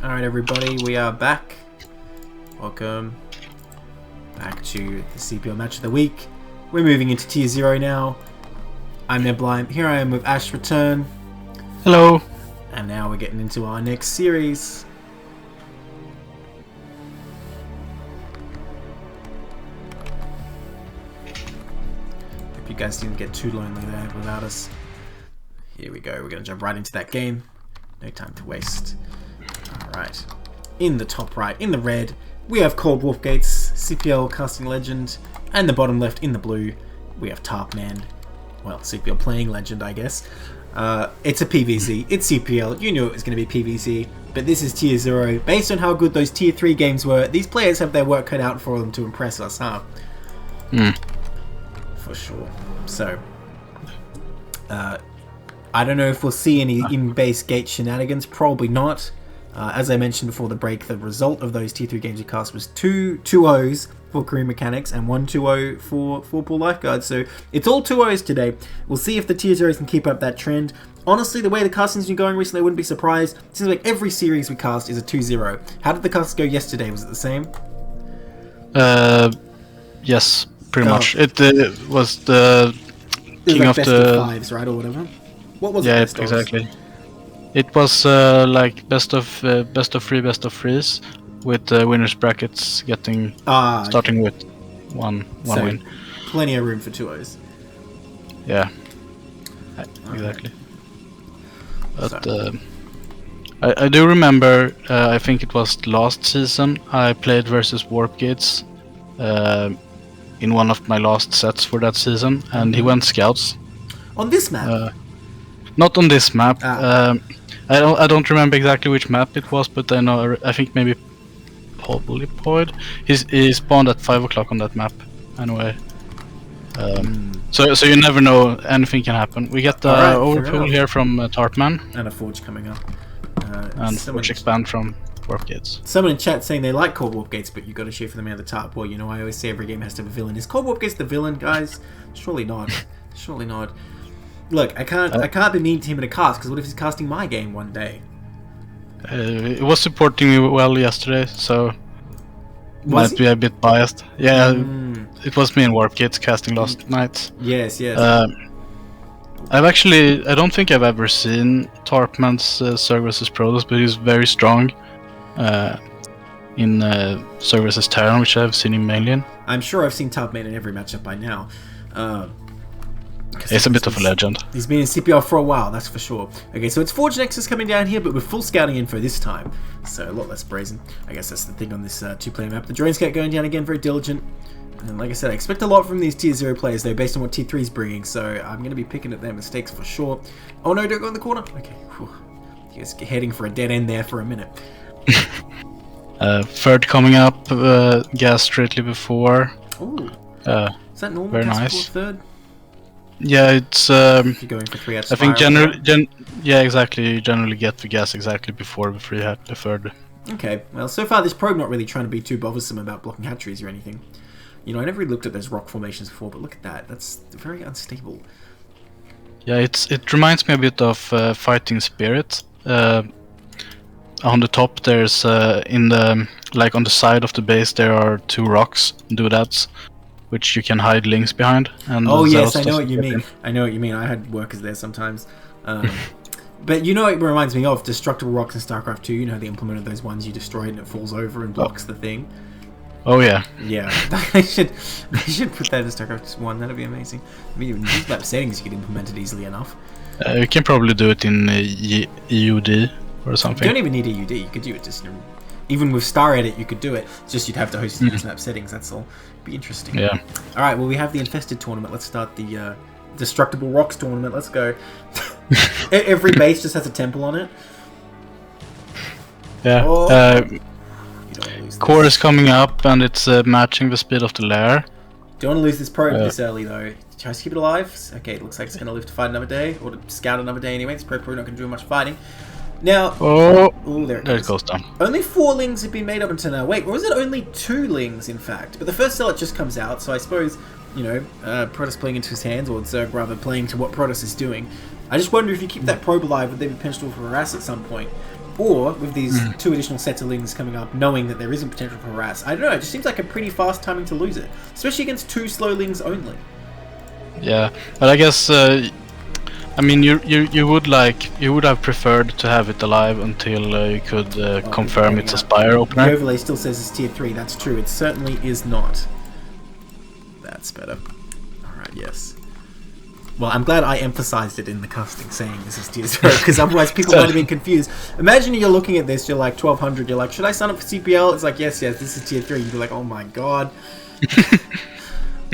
Alright everybody, we are back. Welcome back to the CPL Match of the Week. We're moving into Tier 0 now. I'm Neblime. Here I am with ash.Return. Hello. And now we're getting into our next series. Hope you guys didn't get too lonely there without us. Here we go, we're going to jump right into that game. No time to waste. Alright. In the top right, in the red, we have Cold Wolfgates, CPL casting legend, and the bottom left, in the blue, we have Tarpman. Well, CPL playing legend, I guess. It's a PVC, it's CPL, you knew it was going to be PVC, but this is Tier 0. Based on how good those Tier 3 games were, these players have their work cut out for them to impress us, huh? For sure. So, I don't know if we'll see any in-base gate shenanigans, probably not. As I mentioned before the break, the result of those Tier 3 games we cast was 2 2-0s for Career Mechanics and 1 2-0 for Pool Lifeguards. So it's all 2-0s today. We'll see if the Tier 0s can keep up that trend. Honestly, the way the casting's been going recently, I wouldn't be surprised. It seems like every series we cast is a 2-0. How did the cast go yesterday? Was it the same? Yes, pretty much. It was the king like of best the... of fives, right, or whatever? What was it? Yeah, Best of? exactly. It was like best of 3, best of 3s, with the winners brackets getting starting with one so, win. Plenty of room for 2-0s. Yeah, exactly. But I do remember. I think it was last season. I played versus Warpgates in one of my last sets for that season, and he went scouts. On this map? Not on this map. I don't remember exactly which map it was, but I know. I think maybe Polypoid. He spawned at 5 o'clock on that map. Anyway. So you never know. Anything can happen. We get the overpool here from Tarpman. And a Forge coming up. And Forge expand from Warpgates. Someone in chat saying they like Cold Warpgates, but you got to shoot for them out of the top. Well, you know, I always say every game has to have a villain. Is Cold Warpgates the villain, guys? Surely not. Surely not. Look, I can't be mean to him in a cast, because what if he's casting my game one day? It was supporting me well yesterday, so might be a bit biased. Yeah, it was me and Warpgates casting last night. Yes, yes. I don't think I've ever seen Tarpman's Zerg vs Protoss, but he's very strong in Zerg vs Terran, which I've seen him mainly in. I'm sure I've seen Tarpman in every matchup by now. He's a bit of a legend. He's been in CPL for a while, that's for sure. Okay, so it's Forge Nexus coming down here, but with full scouting info this time. So a lot less brazen. I guess that's the thing on this 2-player map. The drone scout going down again, very diligent. And like I said, I expect a lot from these Tier 0 players, though, based on what Tier 3 is bringing. So I'm going to be picking at their mistakes for sure. Oh no, don't go in the corner. Okay, whew. He was heading for a dead end there for a minute. Third coming up, gas straightly before. Ooh. Is that normal? Very nice. Third? Yeah, it's. If you're going for 3 out I think yeah, exactly. You generally get the gas exactly before the third. Okay, well, so far this probe not really trying to be too bothersome about blocking hatcheries or anything. You know, I never really looked at those rock formations before, but look at that. That's very unstable. Yeah, it reminds me a bit of Fighting Spirit. On the top, there's on the side of the base, there are 2 rocks, doodads, which you can hide links behind. And oh yes, I know what you mean. I know what you mean. I had workers there sometimes. But you know, it reminds me of Destructible Rocks in StarCraft 2. You know, they implemented those ones you destroy and it falls over and blocks the thing. Oh yeah. Yeah, they should put that in StarCraft 1. That'd be amazing. I mean, even these map settings you could implement it easily enough. You can probably do it in EUD or something. You don't even need EUD. You could do it just even with Star Edit. You could do it. It's just you'd have to host these map settings. That's all. Be interesting. Yeah. All right. Well, we have the Infested tournament. Let's start the Destructible Rocks tournament. Let's go. Every base just has a temple on it. Yeah. Oh. Core is coming up and it's matching the speed of the lair. Don't want to lose this probe this early though. Try to keep it alive. Okay, it looks like it's going to live to fight another day, or to scout another day anyway. This probe probably not going to do much fighting. Now, there it goes down. Only 4 lings have been made up until now. Wait, or was it only 2 lings in fact? But the first zealot just comes out, so I suppose, you know, Protoss playing into his hands, or Zerg rather playing to what Protoss is doing. I just wonder if you keep that probe alive, would there be potential for harass at some point? or with these 2 additional sets of Lings coming up, knowing that there isn't potential for harass. I don't know, it just seems like a pretty fast timing to lose it, especially against 2 slow Lings only. Yeah, but I guess I mean you would have preferred to have it alive until you could confirm it's a Spire opener. The overlay still says it's tier 3. That's true. It certainly is not. That's better. All right. Yes. Well, I'm glad I emphasized it in the casting, saying this is tier 0, because otherwise people might have been confused. Imagine you're looking at this, you're like 1200, you're like, should I sign up for CPL? It's like, yes, this is tier 3. You'd be like, oh my god.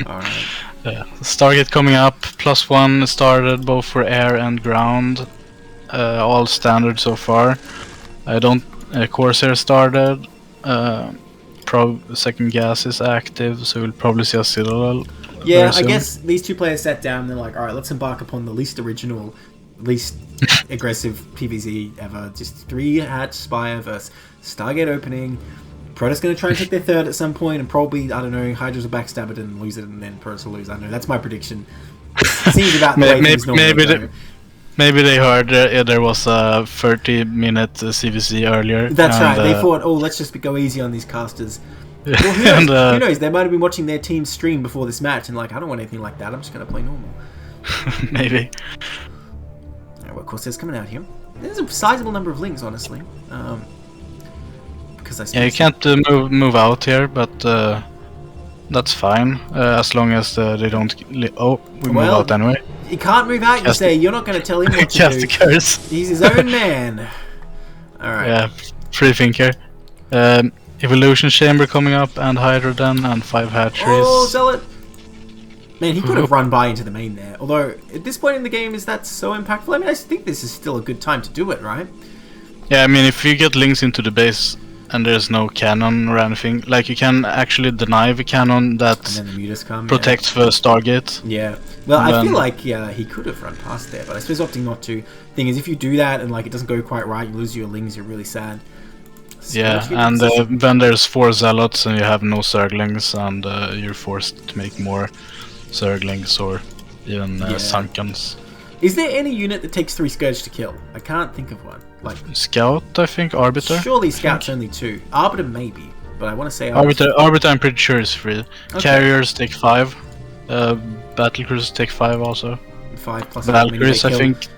Alright. Yeah, Stargate coming up, +1 started both for air and ground. All standard so far. I don't... Corsair started. Second gas is active, so we'll probably see a Citadel. Yeah, I guess these 2 players sat down and they're like, alright, let's embark upon the least original, least aggressive PvZ ever. Just 3 hatch Spire versus Stargate opening. Protoss going to try and take their 3rd at some point, and probably, I don't know, Hydra's will backstab it and lose it, and then Protoss will lose. I don't know, that's my prediction. Seems about the way things normally go. Maybe they heard there was a 30-minute CVC earlier. That's right, they thought, oh, let's just go easy on these casters. Well, who knows? They might have been watching their team stream before this match and like, I don't want anything like that. I'm just going to play normal. Maybe. Alright, well, Corsair's coming out here. There's a sizable number of Lings, honestly. Because you can't move out here, but that's fine as long as they don't. Move out anyway. You can't move out. You say you're not going to tell him what to cast do. The curse. He's his own man. All right. Yeah, free thinker. Evolution Chamber coming up, and Hydroden, and 5 hatcheries. Oh, Zealot! Man, he could have run by into the main there. Although, at this point in the game, is that so impactful? I mean, I think this is still a good time to do it, right? Yeah, I mean, if you get Lings into the base and there's no cannon or anything, like, you can actually deny the cannon that protects the Stargate. Yeah. Well, I feel like he could have run past there, but I suppose opting not to. Thing is, if you do that and like it doesn't go quite right, you lose your Lings, you're really sad. Yeah, and then there's 4 Zealots and you have no Zerglings, and you're forced to make more Zerglings or even Sunkens. Is there any unit that takes 3 Scourge to kill? I can't think of one. Like Scout, I think. Arbiter? Surely Scout's only 2. Arbiter maybe, but I want to say Arbiter I'm pretty sure is 3. Okay. Carriers take 5. Battlecruisers take 5 also. 5 plus Valkyries, I think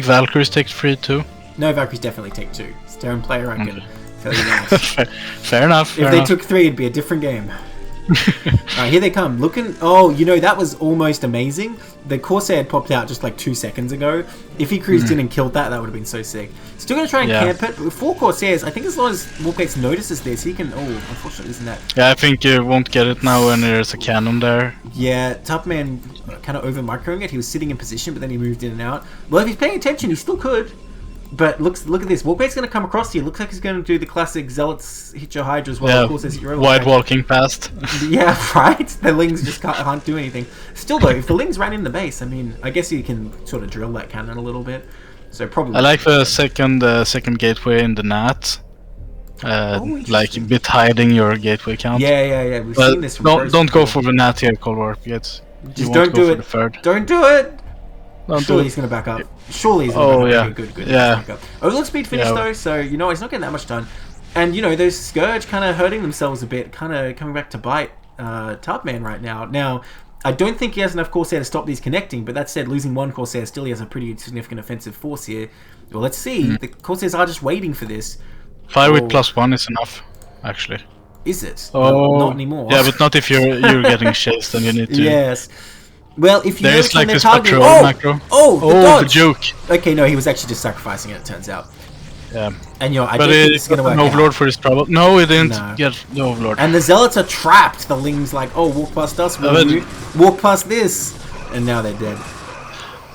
Valkyries take 3 too. No, Valkyries definitely take 2. Terran player, I can tell you that. Fair enough. If they took 3, it'd be a different game. Alright, here they come. Looking. Oh, you know, that was almost amazing. The Corsair had popped out just like 2 seconds ago. If he cruised in and killed that, that would have been so sick. Still going to try and camp it. But with 4 Corsairs, I think as long as Warpates notices this, he can. Oh, unfortunately, isn't that? Yeah, I think you won't get it now when there's a cannon there. Yeah, Tarpman kind of over microing it. He was sitting in position, but then he moved in and out. Well, if he's paying attention, he still could. But look at this. Warpate's going to come across here. Looks like he's going to do the classic Zealots hit your Hydra as well. Yeah, of course, hit your wide walking past. Yeah, right? The Lings just can't do anything. Still, though, if the Lings ran in the base, I mean, I guess you can sort of drill that cannon a little bit. So probably. I like the second gateway in the NAT. Like a bit hiding your gateway count. Yeah. We've seen this from don't go for the NAT here, Cold War. Just don't do it. Don't do it! Surely he's going to back up. Surely he's going to back up. Good. Yeah. Overlook speed finished though, so you know he's not getting that much done. And you know those Scourge kind of hurting themselves a bit, kind of coming back to bite Tarpman right now. Now, I don't think he has enough Corsair to stop these connecting, but that said, losing 1 Corsair still he has a pretty significant offensive force here. Well, let's see. The Corsairs are just waiting for this. 5 with +1 is enough, actually. Is it? Oh, well, not anymore. Yeah, but not if you're getting chased and you need to. Yes. Well, if you there notice is like this patrol macro. The joke. Okay, no, he was actually just sacrificing it. It turns out. Yeah. And you know, I don't think this is gonna work an Overlord for his trouble. No, he didn't get the Overlord. And the Zealots are trapped. The Ling's like, oh, walk past us, walk past this, and now they're dead.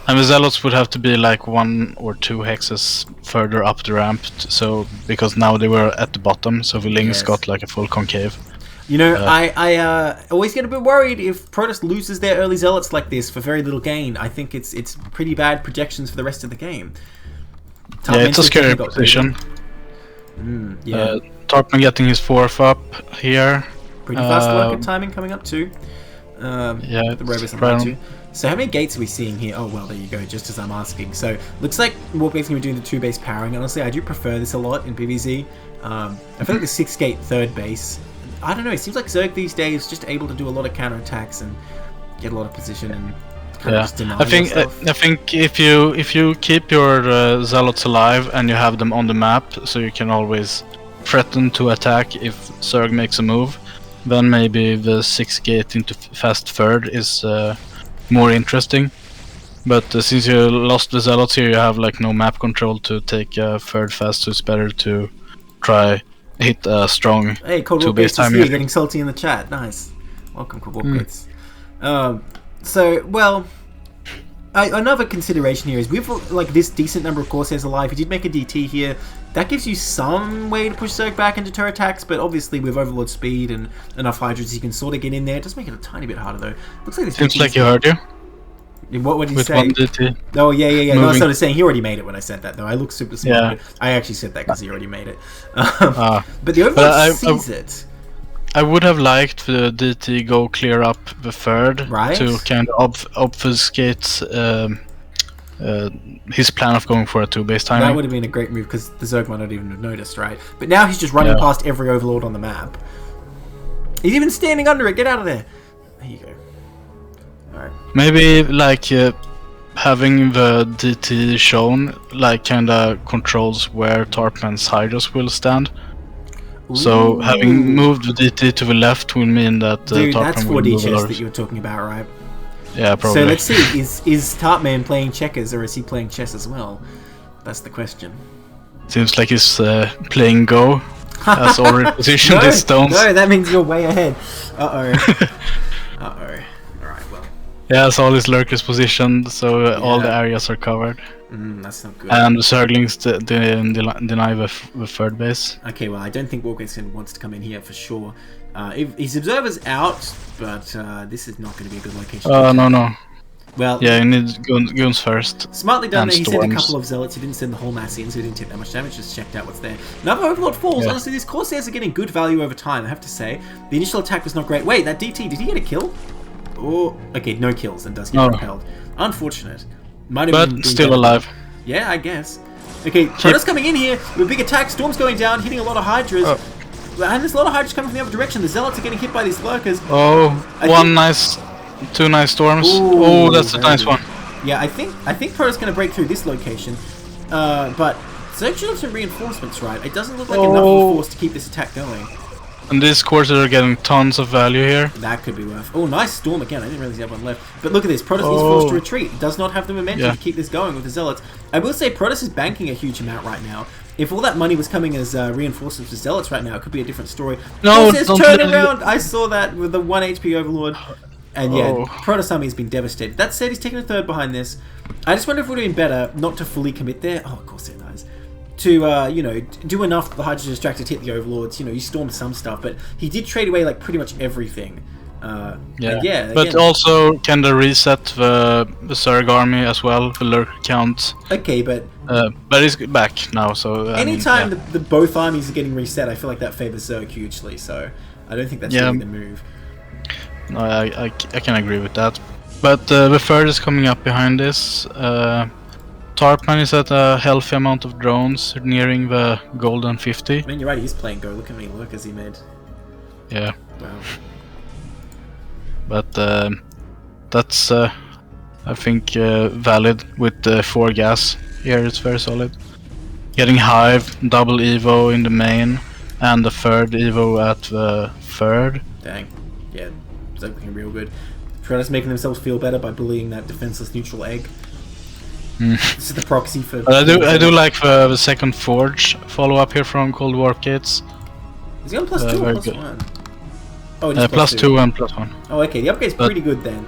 And the Zealots would have to be like 1 or 2 hexes further up the ramp, so because now they were at the bottom, so the Lings got like a full concave. You know, I always get a bit worried if Protoss loses their early Zealots like this for very little gain. I think it's pretty bad projections for the rest of the game. Yeah, it's a scary position. Tarpman getting his 4th up here. Pretty fast market timing coming up too. The Rovers on too. So how many gates are we seeing here? Oh, well, there you go, just as I'm asking. So, looks like Warpate's going to be doing the 2-base powering. Honestly, I do prefer this a lot in PvZ. I feel like the 6-gate 3rd base, I don't know, it seems like Zerg these days is just able to do a lot of counterattacks and get a lot of position and kind of just deny I think if you keep your Zealots alive and you have them on the map, so you can always threaten to attack if Zerg makes a move, then maybe the 6-gate into fast 3rd is more interesting. But since you lost the Zealots here, you have like no map control to take 3rd fast, so it's better to try hit a strong 2-base time. Here, getting salty in the chat. Nice. Welcome, Cool-Gates. So, well, another consideration here is with like this decent number of Corsairs alive, if you did make a DT here, that gives you some way to push Zerg back and deter attacks, but obviously with Overlord speed and enough Hydras, you can sort of get in there. It does make it a tiny bit harder though. Looks like this seems like you heard you. What did he say? One DT. Oh, yeah. No, I started saying he already made it when I said that, though. I look super smart. Yeah. I actually said that because he already made it. But the Overlord sees it. I would have liked the DT go clear up the 3rd to kind of obfuscate his plan of going for a 2-base timing. That would have been a great move because the Zerg might not even have noticed, right? But now he's just running past every Overlord on the map. He's even standing under it. Get out of there. There you go. Alright. Maybe like having the DT shown like kinda controls where Tarpman's Hydras will stand. Ooh. So having moved the DT to the left will mean that Dude, Tarpman that's will 4D move chess that you were talking about, right? Yeah, probably. So let's see, is Tarpman playing checkers or is he playing chess as well? That's the question. Seems like he's playing Go. Has already positioned his stones. No, that means you're way ahead. Uh-oh. Yeah, so all his lurkers positioned, so all the areas are covered. That's not good. And the Zerglings deny the 3rd base. Okay, well, I don't think Wargason wants to come in here for sure. If his observer's out, but this is not going to be a good location. No. Well, yeah, you need goons first. Smartly done there. He sent a couple of Zealots. He didn't send the whole mass in, so he didn't take that much damage. Just checked out what's there. Another Overlord falls. Honestly, these Corsairs are getting good value over time, I have to say. The initial attack was not great. Wait, that DT, did he get a kill? Oh, okay, no kills and does get repelled. Unfortunate. Might have been still alive. Yeah, I guess. Okay, Protoss coming in here with a big attack. Storm's going down, hitting a lot of Hydras. And there's a lot of Hydras coming from the other direction. The Zealots are getting hit by these lurkers. Two nice storms. Ooh, that's a nice one. Yeah, I think Protoss going to break through this location. But Zerg should have some reinforcements, right? It doesn't look like enough of a force to keep this attack going. And these courses are getting tons of value here. That could be worth. Oh, nice storm again. I didn't realize he had one left. But look at this. Protoss is forced to retreat. It does not have the momentum to keep this going with the Zealots. I will say Protoss is banking a huge amount right now. If all that money was coming as reinforcements to Zealots right now, it could be a different story. No, don't turn around. I saw that with the 1 HP Overlord. And yeah, Protoss army has been devastated. That said, he's taking a 3rd behind this. I just wonder if it would have been better not to fully commit there. Oh, of course it does. To, you know, do enough that the Hydra distracted, hit the Overlords. You know, you stormed some stuff, but he did trade away, like, pretty much everything. But also kind of reset the Zerg army as well, the lurker count. Okay, but he's back now, so... anytime the both armies are getting reset, I feel like that favors Zerg hugely, so I don't think that's really the move. No, I can agree with that. But the 3rd is coming up behind this. Tarpman is at a healthy amount of drones, nearing the golden 50. I mean, you're right, he's playing Go. Look how many lurkers he made. Yeah. Wow. But that's, I think, valid with the 4 gas. Here it's very solid. Getting Hive, double Evo in the main, and the 3rd Evo at the 3rd. Dang. Yeah, it's looking real good. Protoss making themselves feel better by bullying that defenseless neutral egg. This is the proxy for... I do like the 2nd Forge follow-up here from Cold Warp Gates. Is he on +2 or +1? Oh, it is +2 and +1. Oh, okay, the upgrade's pretty good then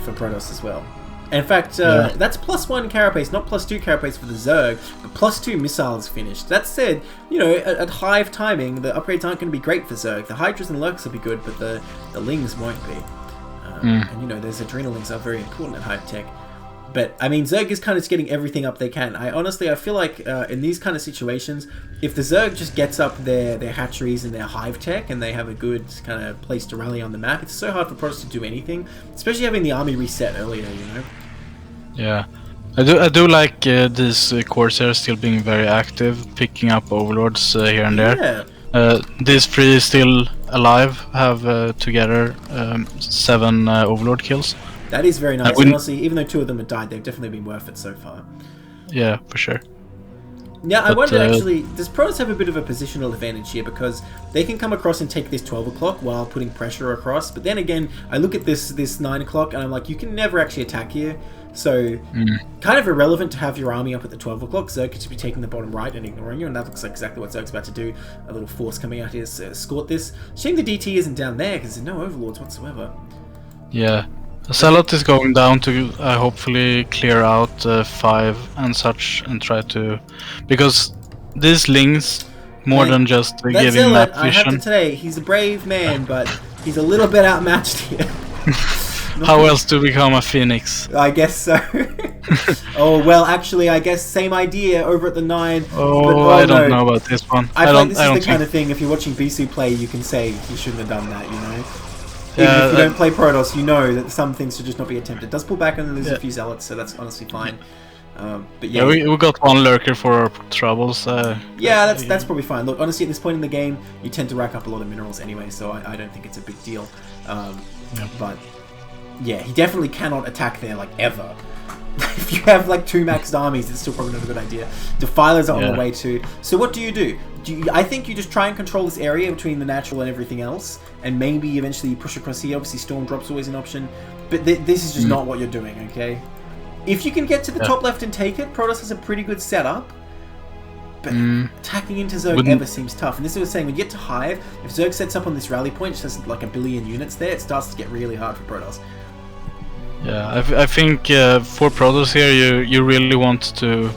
for Protoss as well. In fact, that's +1 carapace, not +2 carapace for the Zerg, but +2 missiles finished. That said, you know, at Hive timing, the upgrades aren't going to be great for Zerg. The Hydras and Lurks will be good, but the Lings won't be. And you know, those Adrenalings are very important at Hive tech. But, I mean, Zerg is kind of just getting everything up they can. I feel like in these kind of situations, if the Zerg just gets up their hatcheries and their hive tech and they have a good kind of place to rally on the map, it's so hard for Protoss to do anything, especially having the army reset earlier, you know? Yeah. I do like these Corsairs still being very active, picking up overlords here and there. These 3 still alive have together 7 overlord kills. That is very nice. Honestly, even though 2 of them have died, they've definitely been worth it so far. Yeah, for sure. Yeah, I wonder actually, does Protoss have a bit of a positional advantage here because they can come across and take this 12 o'clock while putting pressure across, but then again, I look at this 9 o'clock and I'm like, you can never actually attack here, so kind of irrelevant to have your army up at the 12 o'clock. Zerg could just be taking the bottom right and ignoring you, and that looks like exactly what Zerg's about to do. A little force coming out here to escort this. Shame the DT isn't down there because there's no overlords whatsoever. Yeah. Zealot is going down to hopefully clear out 5 and such and try to... Because these Lings, more than just giving Zealot, map vision... I have to say, he's a brave man, but he's a little bit outmatched here. How else to become a phoenix? I guess so. Oh, well, actually, I guess same idea over at the 9. Oh, I don't know about this one. I feel like this is the kind of thing, if you're watching Bisu play, you can say he shouldn't have done that, you know? Even if you don't play Protoss, you know that some things should just not be attempted. It does pull back and lose a few zealots, so that's honestly fine. But yeah, we got 1 lurker for our troubles. Yeah, that's probably fine. Look, honestly, at this point in the game, you tend to rack up a lot of minerals anyway, so I don't think it's a big deal. But yeah, he definitely cannot attack there, like, ever. If you have like 2 maxed armies, it's still probably not a good idea. Defilers are on the way too. So what do you do? I think you just try and control this area between the natural and everything else, and maybe eventually you push across here. Obviously, Storm Drop's always an option, but this is just not what you're doing, okay? If you can get to the top left and take it, Protoss has a pretty good setup, but attacking into Zerg ever seems tough. And this is what I was saying, when you get to Hive, if Zerg sets up on this rally point, just has like 1 billion units there, it starts to get really hard for Protoss. Yeah, I think for Protoss here, you really want to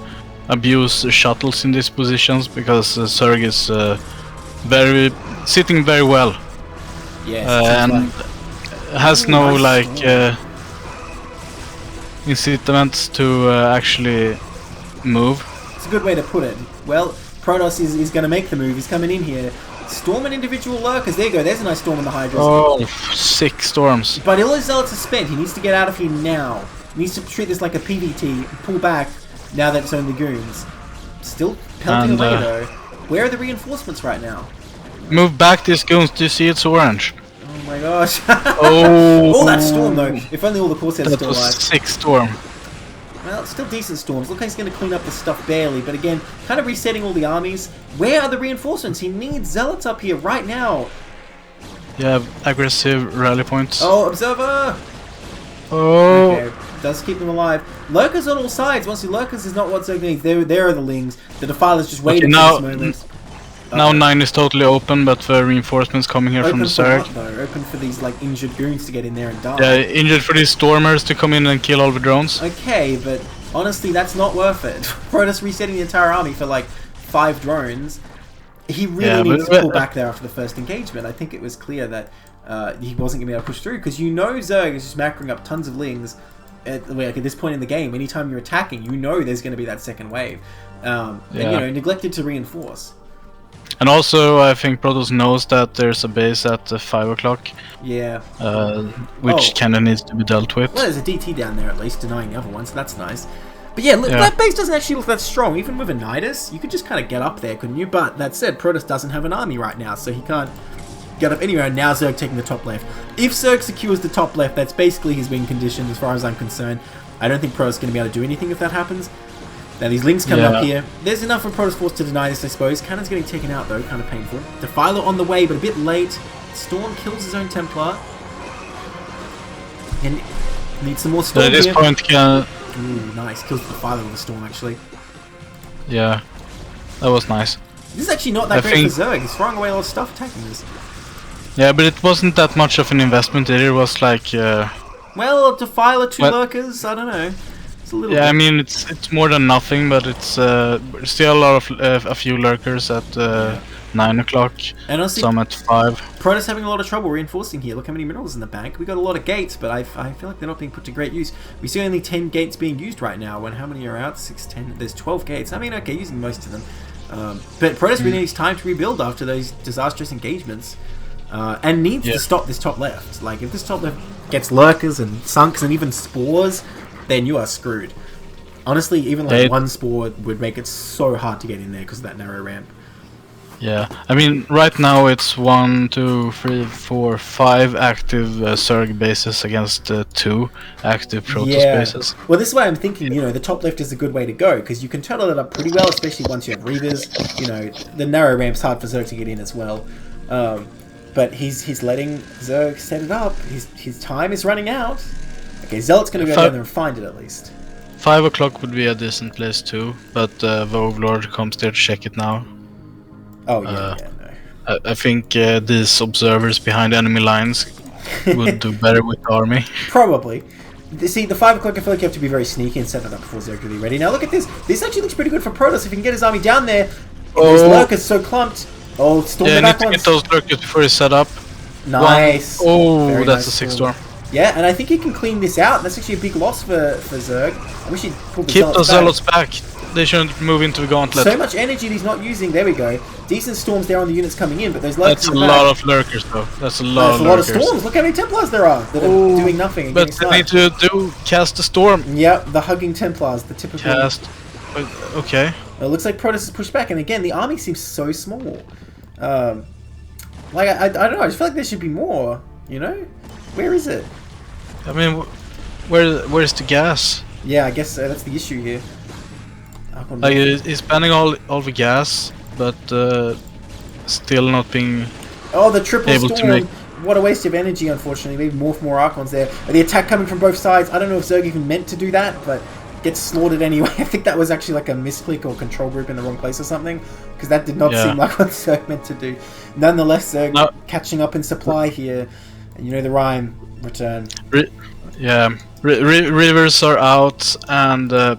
abuse shuttles in these positions because Zerg is sitting very well. Yes, and has no incitament to actually move. It's a good way to put it. Well, Protoss is going to make the move. He's coming in here. Storm and individual lurkers. There you go. There's a nice storm on the Hydras. Oh, 6 storms. But all his zealots are spent. He needs to get out of here now. He needs to treat this like a PvT. Pull back now that it's only goons. Still pelting away though. Where are the reinforcements right now? Move back these goons. Do you see it's orange? Oh my gosh. Oh, that storm though. If only all the Corsairs are still alive. That was 6 storm. Well, it's still decent storms. Look like he's going to clean up the stuff barely, but again, kind of resetting all the armies. Where are the reinforcements? He needs zealots up here right now. Yeah, aggressive rally points. Oh, observer! Oh. Okay, does keep them alive. Lurkers on all sides. Once the Lurkers is not what Zerg needs. There are the Lings. The Defilers just waiting for this moment. Now 9 is totally open, but the reinforcements coming here from the Zerg. Open for these like injured goons to get in there and die. Yeah, injured for these Stormers to come in and kill all the drones. Okay, but honestly, that's not worth it. Protoss resetting the entire army for like 5 drones. He really needs to pull back there after the first engagement. I think it was clear that he wasn't going to be able to push through because you know Zerg is just macroing up tons of Lings at this point in the game. Anytime you're attacking, you know there's going to be that second wave. And you know, neglected to reinforce. And also, I think Protoss knows that there's a base at 5 o'clock. Yeah. Which kind of needs to be dealt with. Well, there's a DT down there at least, denying the other one, so that's nice. But yeah, that base doesn't actually look that strong. Even with a Nidus, you could just kind of get up there, couldn't you? But that said, Protoss doesn't have an army right now, so he can't get up anywhere. And now Zerg taking the top left. If Zerg secures the top left, that's basically his win condition as far as I'm concerned. I don't think Protoss is going to be able to do anything if that happens. Now these Lings coming up here. There's enough for Protoss Force to deny this, I suppose. Cannon's getting taken out though, kind of painful. Defiler on the way, but a bit late. Storm kills his own Templar. And needs some more Storm at this point can... Ooh, nice. Kills the Defiler with a Storm, actually. Yeah, that was nice. This is actually not that great for Zerg. He's throwing away a lot of stuff attacking this. Yeah, but it wasn't that much of an investment either. It was like... well, Defiler, 2 lurkers, I don't know. Yeah, I mean it's more than nothing, but it's still a lot of a few lurkers at 9 o'clock, And honestly, some at 5. Protoss having a lot of trouble reinforcing here. Look how many minerals in the bank. We got a lot of gates, but I feel like they're not being put to great use. We see only 10 gates being used right now. When how many are out? 6, 10. There's 12 gates. I mean, okay, using most of them. But Protoss really needs time to rebuild after those disastrous engagements. And needs to stop this top left. Like, if this top left gets lurkers and sunks and even spores, then you are screwed. Honestly, even like one spore would make it so hard to get in there because of that narrow ramp. Yeah, I mean, right now it's 1, 2, 3, 4, 5 active Zerg bases against 2 active Protoss bases. Well, this is why I'm thinking, you know, the top left is a good way to go, because you can turtle it up pretty well, especially once you have Reavers. You know, the narrow ramp's hard for Zerg to get in as well. But he's letting Zerg set it up. His time is running out. Okay, Zealot's going to go down there and find it at least. 5 o'clock would be a decent place too, but the Overlord comes there to check it now. Oh, no. I think these observers behind enemy lines would do better with the army. Probably. See, the 5 o'clock, I feel like you have to be very sneaky and set it up before Zerg really ready. Now look at this. This actually looks pretty good for Protoss. If he can get his army down there, his lurkers so clumped. Oh, storm the back ones. Yeah, need to get those lurkers before he's set up. Nice. Oh, that's a 6 storm. Yeah, and I think he can clean this out. That's actually a big loss for Zerg. I wish he'd pulled the Keep those Zealots back. They shouldn't move into the gauntlet. So much energy he's not using. There we go. Decent storms there on the units coming in, but those lurkers. That's a lot of lurkers, though. That's a lot of lurkers. That's a lot of storms. Look how many Templars there are that are doing nothing. And but they need to cast the storm. Yep, the hugging Templars, the typical. Cast. Okay. Well, it looks like Protoss is pushed back, and again, the army seems so small. Like I don't know. I just feel like there should be more. You know, where is it? I mean, where's the gas? Yeah, I guess that's the issue here. Like he's spending all the gas, but still not being. Oh, the triple able storm! To make... What a waste of energy, unfortunately. Maybe more Archons there. The attack coming from both sides. I don't know if Zerg even meant to do that, but gets slaughtered anyway. I think that was actually like a misclick or control group in the wrong place or something, because that did not seem like what Zerg meant to do. Nonetheless, Zerg catching up in supply here, and you know the rhyme. Return. Rivers are out, and the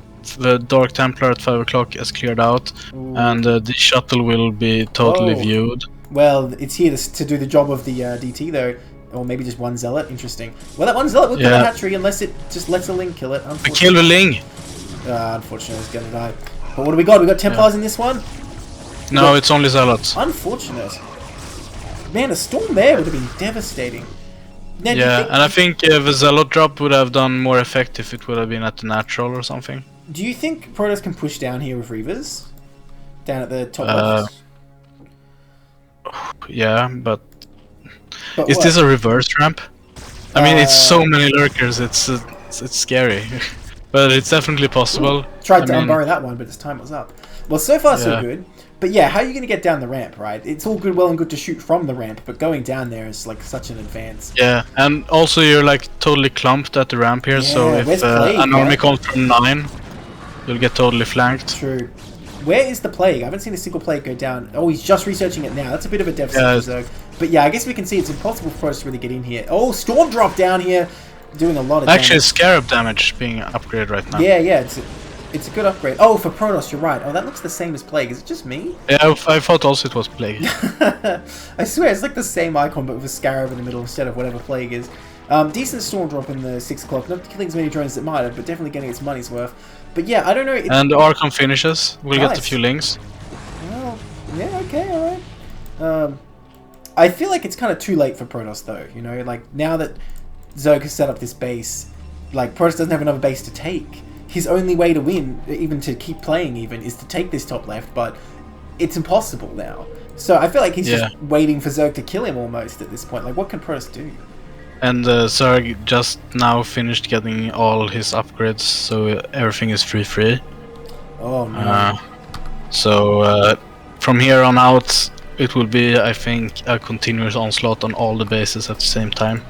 Dark Templar at 5 o'clock is cleared out. Ooh. And the shuttle will be totally viewed. Well, it's here to do the job of the DT though, or maybe just one Zealot. Interesting. Well, that one Zealot will kill a hatchery unless it just lets a Ling kill it. Kill the Ling. Unfortunately, it's gonna die. But what do we got? We got Templars in this one. No, it's only Zealots. Unfortunate. Man, a storm there would have been devastating. Now, and I think the Zealot drop would have done more effect if it would have been at the natural or something. Do you think Protoss can push down here with Reavers? Down at the top left? Yeah, but is this a reverse ramp? I mean, it's so many lurkers, it's scary. But it's definitely possible. Tried to unburrow that one, but its time was up. Well, so far so good. But yeah, how are you going to get down the ramp, right? It's all well and good to shoot from the ramp, but going down there is like such an advance. Yeah, and also you're like totally clumped at the ramp here, so if an army comes from 9, you'll get totally flanked. True. Where is the plague? I haven't seen a single plague go down. Oh, he's just researching it now. That's a bit of a deficit for Zerg. But yeah, I guess we can see it's impossible for us to really get in here. Oh, Storm Drop down here, doing a lot of damage. Actually, Scarab damage being upgraded right now. Yeah, it's a good upgrade. Oh, for Protoss, you're right. Oh, that looks the same as Plague. Is it just me? Yeah, I thought also it was Plague. I swear, it's like the same icon, but with a Scarab in the middle instead of whatever Plague is. Decent Storm Drop in the 6 o'clock. Not killing as many drones as it might have, but definitely getting its money's worth. But yeah, I don't know. And Archon finishes. We'll get a few links. Well, yeah, okay, alright. I feel like it's kind of too late for Protoss, though. You know, like, now that Zerg has set up this base, like, Protoss doesn't have another base to take. His only way to win, even to keep playing even, is to take this top left, but it's impossible now. So I feel like he's just waiting for Zerg to kill him almost at this point. Like, what can Protoss do? And Zerg just now finished getting all his upgrades, so everything is free. Oh no. So from here on out, it will be, I think, a continuous onslaught on all the bases at the same time.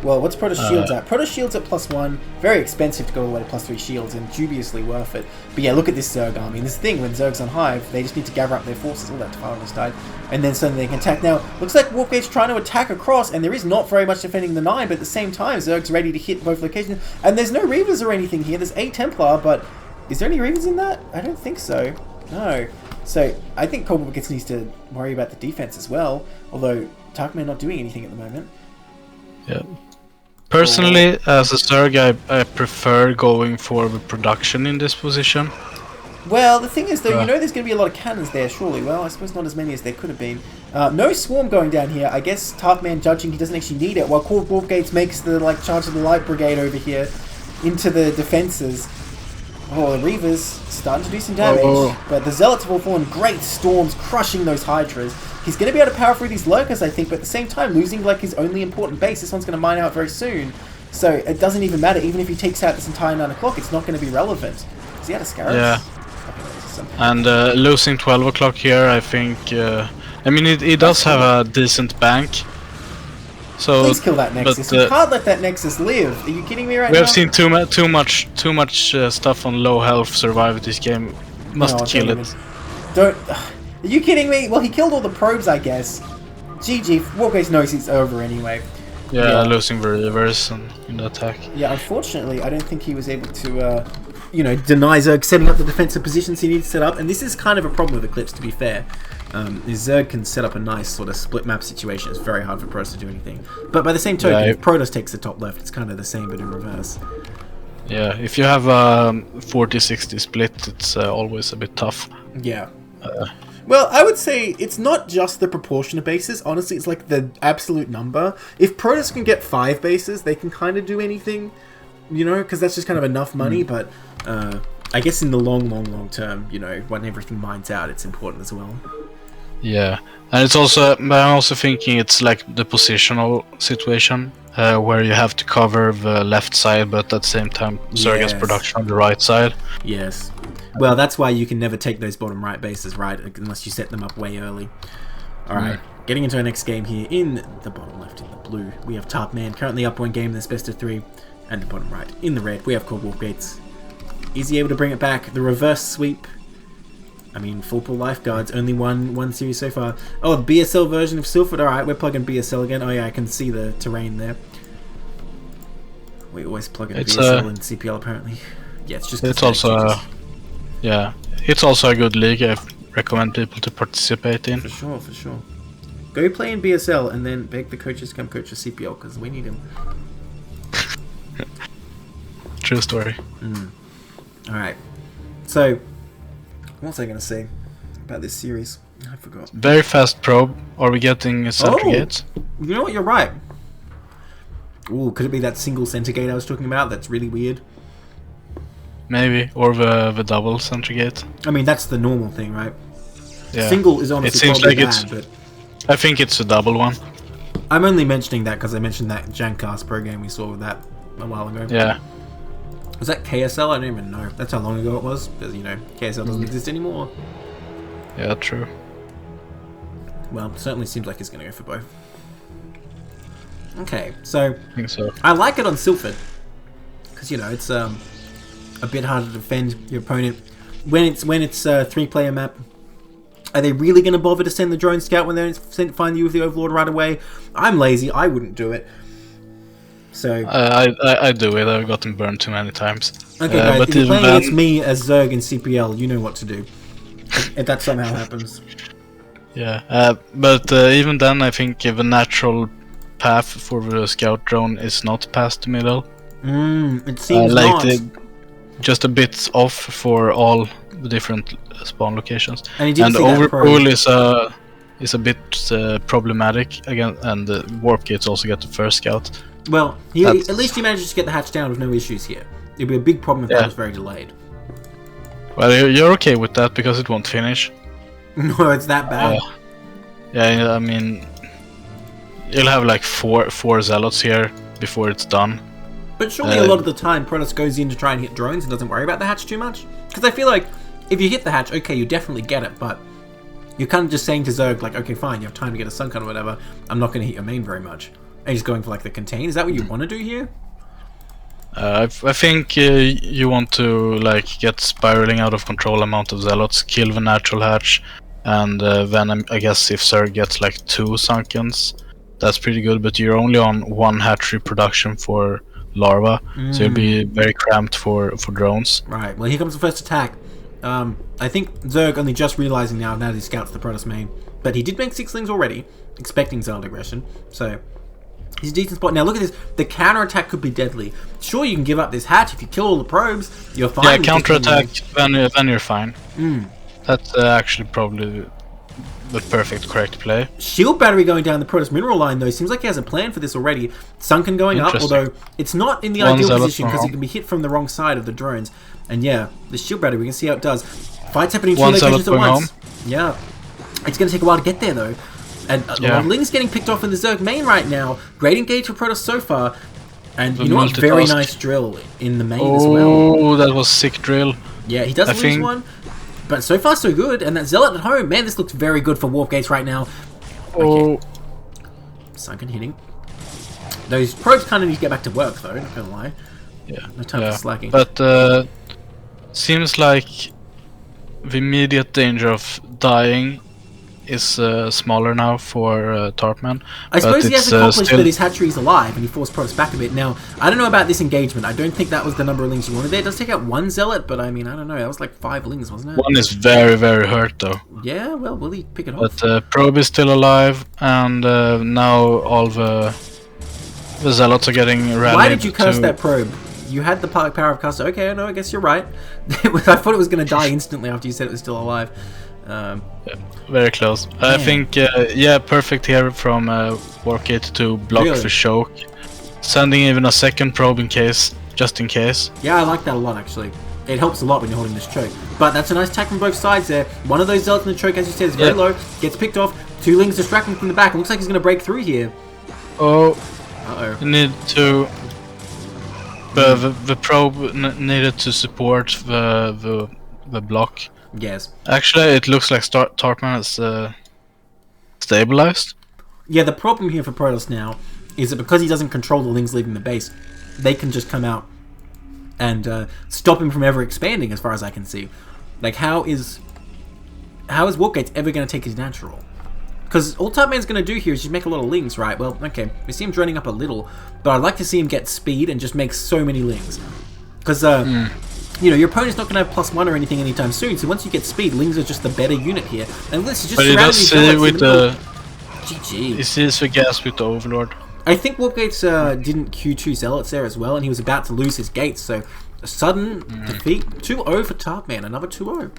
Well, what's Protoss Shields at? Protoss Shields at +1. Very expensive to go all the way to +3 shields, and dubiously worth it. But yeah, look at this Zerg army. And this thing, when Zerg's on Hive, they just need to gather up their forces. All that Tavaros died. And then suddenly they can attack. Now, looks like Warpgate's trying to attack across, and there is not very much defending the 9, but at the same time, Zerg's ready to hit both locations. And there's no Reavers or anything here. There's a Templar, but is there any Reavers in that? I don't think so. No. So I think Coach-Pupil needs to worry about the defense as well. Although tarpman not doing anything at the moment. Yeah. Personally, as a Zerg, I prefer going for the production in this position. Well, the thing is, though, you know there's going to be a lot of cannons there, surely. Well, I suppose not as many as there could have been. No swarm going down here. I guess tarpman judging he doesn't actually need it, while Coach-Pupil makes the charge of the light brigade over here into the defenses. Oh, the Reaver's starting to do some damage, but the Zealots have all fallen. Great storms crushing those Hydras. He's going to be able to power through these Lurkers, I think, but at the same time, losing his only important base. This one's going to mine out very soon. So it doesn't even matter. Even if he takes out this entire 9 o'clock, it's not going to be relevant. Is he out of Scarabs? Yeah. And losing 12 o'clock here, I think... I mean, he does have a decent bank. So, please kill that Nexus. You can't let that Nexus live. Are you kidding me right now? We have seen too much stuff on low health survive this game. Must kill it. Don't... Are you kidding me? Well, he killed all the probes, I guess. GG. Warcase knows he's over anyway. Yeah, losing the reverse in the attack. Yeah, unfortunately, I don't think he was able to... deny Zerg setting up the defensive positions he needs to set up, and this is kind of a problem with Eclipse, to be fair. Zerg can set up a nice sort of split map situation. It's very hard for Protoss to do anything. But by the same token, if Protoss takes the top left, it's kind of the same, but in reverse. Yeah, if you have a 40-60 split, it's always a bit tough. Yeah. Well, I would say it's not just the proportion of bases. Honestly, it's like the absolute number. If Protoss can get 5 bases, they can kind of do anything, because that's just kind of enough money, but... I guess in the long term, when everything mines out, it's important as well. Yeah, and it's also, I'm also thinking it's like the positional situation, where you have to cover the left side, but at the same time, Zerg has production on the right side. Yes. Well, that's why you can never take those bottom right bases, right? Unless you set them up way early. Alright, getting into our next game here in the bottom left in the blue. We have tarpman currently up 1 game in this best of 3. And the bottom right in the red, we have Coach-Pupil. Is he able to bring it back? The reverse sweep. I mean, full Pool Lifeguards, only one series so far. Oh, the BSL version of Silphid. Alright, we're plugging BSL again. Oh yeah, I can see the terrain there. We always plug in BSL and CPL apparently. Yeah, it's just... It's also... yeah, it's also a good league. I recommend people to participate in. For sure. Go play in BSL and then beg the coaches to come coach a CPL, because we need him. True story. Alright, so what was I going to say about this series? I forgot. Very fast probe. Are we getting a center gate? You know what, you're right. Ooh, could it be that single center gate I was talking about? That's really weird. Maybe, or the double center gate. I mean, that's the normal thing, right? Yeah. Single is honestly probably bad, but... I think it's a double one. I'm only mentioning that because I mentioned that Jancast program we saw with that a while ago. Yeah. Was that KSL? I don't even know. That's how long ago it was, because, KSL doesn't exist anymore. Yeah, true. Well, it certainly seems like he's going to go for both. Okay, so... I think so. I like it on Silphid, because, it's a bit harder to defend your opponent. When it's a 3-player map, are they really going to bother to send the drone scout when they're sent to find you with the Overlord right away? I'm lazy. I wouldn't do it. So I do it. I've gotten burned too many times. Okay, guys, if you're playing against me as Zerg in CPL, you know what to do. If that somehow happens. Yeah, but even then, I think the natural path for the scout drone is not past the middle. It seems like not. Just a bit off for all the different spawn locations. And Overpool is a bit problematic again, and the warp gates also get the first scout. Well, at least he manages to get the hatch down with no issues here. It'd be a big problem if that was very delayed. Well, you're okay with that because it won't finish. No, it's that bad. Yeah, I mean, you'll have like four zealots here before it's done. But surely a lot of the time, Protoss goes in to try and hit drones and doesn't worry about the hatch too much. Because I feel like if you hit the hatch, okay, you definitely get it, but you're kind of just saying to Zerg, like, okay, fine, you have time to get a Sunken or whatever. I'm not going to hit your main very much. And he's going for like the contain. Is that what you want to do here? I think you want to like get spiraling out of control amount of zealots, kill the natural hatch, and then I guess if Zerg gets like 2 Sunkens, that's pretty good. But you're only on 1 hatchery production for larva, so you'll be very cramped for drones. Right. Well, here comes the first attack. I think Zerg only just realizing now that he scouts the Protoss main, but he did make 6 lings already, expecting Zelda aggression. So he's a decent spot. Now look at this. The counter attack could be deadly. Sure, you can give up this hatch if you kill all the probes. You're fine. Yeah, counter attack. Then you're fine. That's actually probably the correct play. Shield battery going down the Protoss mineral line though seems like he has a plan for this already. Sunken going up, although it's not in the ideal position because he can be hit from the wrong side of the drones. And yeah, the shield battery, we can see how it does. Fights happening in 2 locations at once. Yeah, it's going to take a while to get there though. And a lot of Lings getting picked off in the Zerg main right now. Great engage for Protoss so far. And you know what? Very nice drill in the main as well. Oh, that was sick drill. Yeah, he does lose one. But so far so good. And that Zealot at home, man, this looks very good for Warp Gates right now. Okay. Sunken hitting. Those probes kind of need to get back to work though, not gonna lie. Yeah. No time for slacking. But seems like the immediate danger of dying is smaller now for Tarpman. I suppose he has accomplished that his hatchery is alive and he forced Protoss back a bit. Now, I don't know about this engagement. I don't think that was the number of lings you wanted there. It does take out 1 Zealot, but I mean, I don't know. That was like 5 lings, wasn't it? 1 is very, very hurt though. Yeah, well, will he pick it off? But Probe is still alive, and now all the Zealots are getting rallied. Why did you curse that Probe? You had the power of cast. Okay, no, I guess you're right. I thought it was going to die instantly after you said it was still alive. Yeah, very close. I think, yeah, perfect here from Wargate to block the choke. Sending even a second probe in case, just in case. Yeah, I like that a lot actually. It helps a lot when you're holding this choke. But that's a nice attack from both sides there. One of those Zealots in the choke, as you said, is very low. Gets picked off. 2 Lings distracting from the back. It looks like he's going to break through here. Oh. Uh-oh. You need to... The probe needed to support the block. Yes. Actually, it looks like Tarpman is stabilized. Yeah, the problem here for Protoss now is that because he doesn't control the Lings leaving the base, they can just come out and stop him from ever expanding, as far as I can see. Like, how is Wargates ever going to take his natural? Because all Tarpman's going to do here is just make a lot of Lings, right? Well, okay, we see him droning up a little, but I'd like to see him get speed and just make so many Lings. Because, you know, your opponent's not going to have +1 or anything anytime soon, so once you get speed, Lings are just the better unit here. And this is just surrounding these Zealots with the... GG. He sees the gas with the Overlord. I think Wargates didn't Q2 Zealots there as well, and he was about to lose his gates, so a sudden defeat. 2-0 for Tarpman, another 2-0.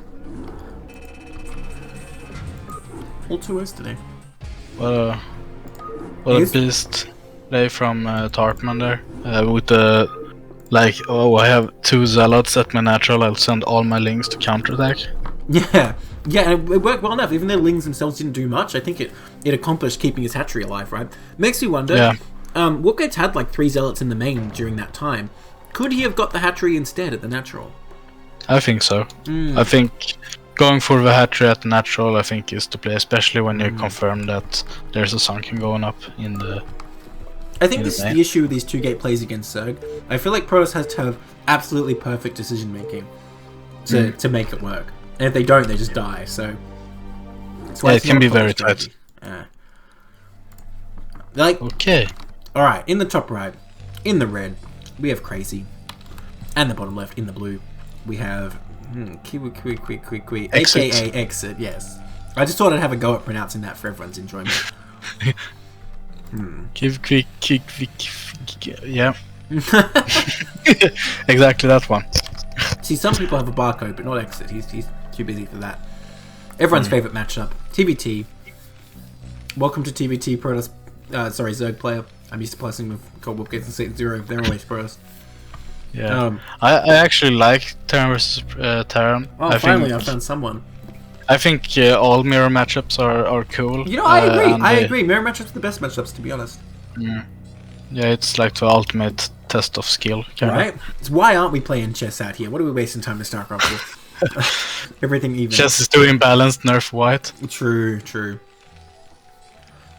All 2-0s today. What a beast play from Tarpman there. With the... Like, oh, I have 2 Zealots at my natural, I'll send all my Lings to counterattack. Yeah, and it worked well enough. Even though Lings themselves didn't do much, I think it accomplished keeping his hatchery alive, right? Makes me wonder, Wargates had like 3 Zealots in the main during that time. Could he have got the hatchery instead at the natural? I think so. I think going for the hatchery at the natural, I think, is the play, especially when you confirm that there's a sunken going up in the... I think this is the issue with these 2-gate plays against Zerg. I feel like Protoss has to have absolutely perfect decision making to make it work. And if they don't, they just die, so... Yeah, it can be very tight. Like, okay. Alright, in the top right, in the red, we have Crazy. And the bottom left, in the blue, we have... Kiwi, aka Exit, yes. I just thought I'd have a go at pronouncing that for everyone's enjoyment. Yeah. Exactly that one. See, some people have a barcode, but not Exit. He's too busy for that. Everyone's favourite matchup, TBT. Welcome to TBT, Protoss. Sorry, Zerg player. I'm used to playing with Cold Warp Gates and Satan Zero. They're always Protoss. Yeah. I actually like Terran versus Terran. Oh, finally, I found someone. I think all mirror matchups are cool. You know, I agree. I agree. Mirror matchups are the best matchups, to be honest. Yeah, it's like the ultimate test of skill. Right? It's why aren't we playing chess out here? What are we wasting time to StarCraft with? Everything even. Chess is too imbalanced, nerf white. True.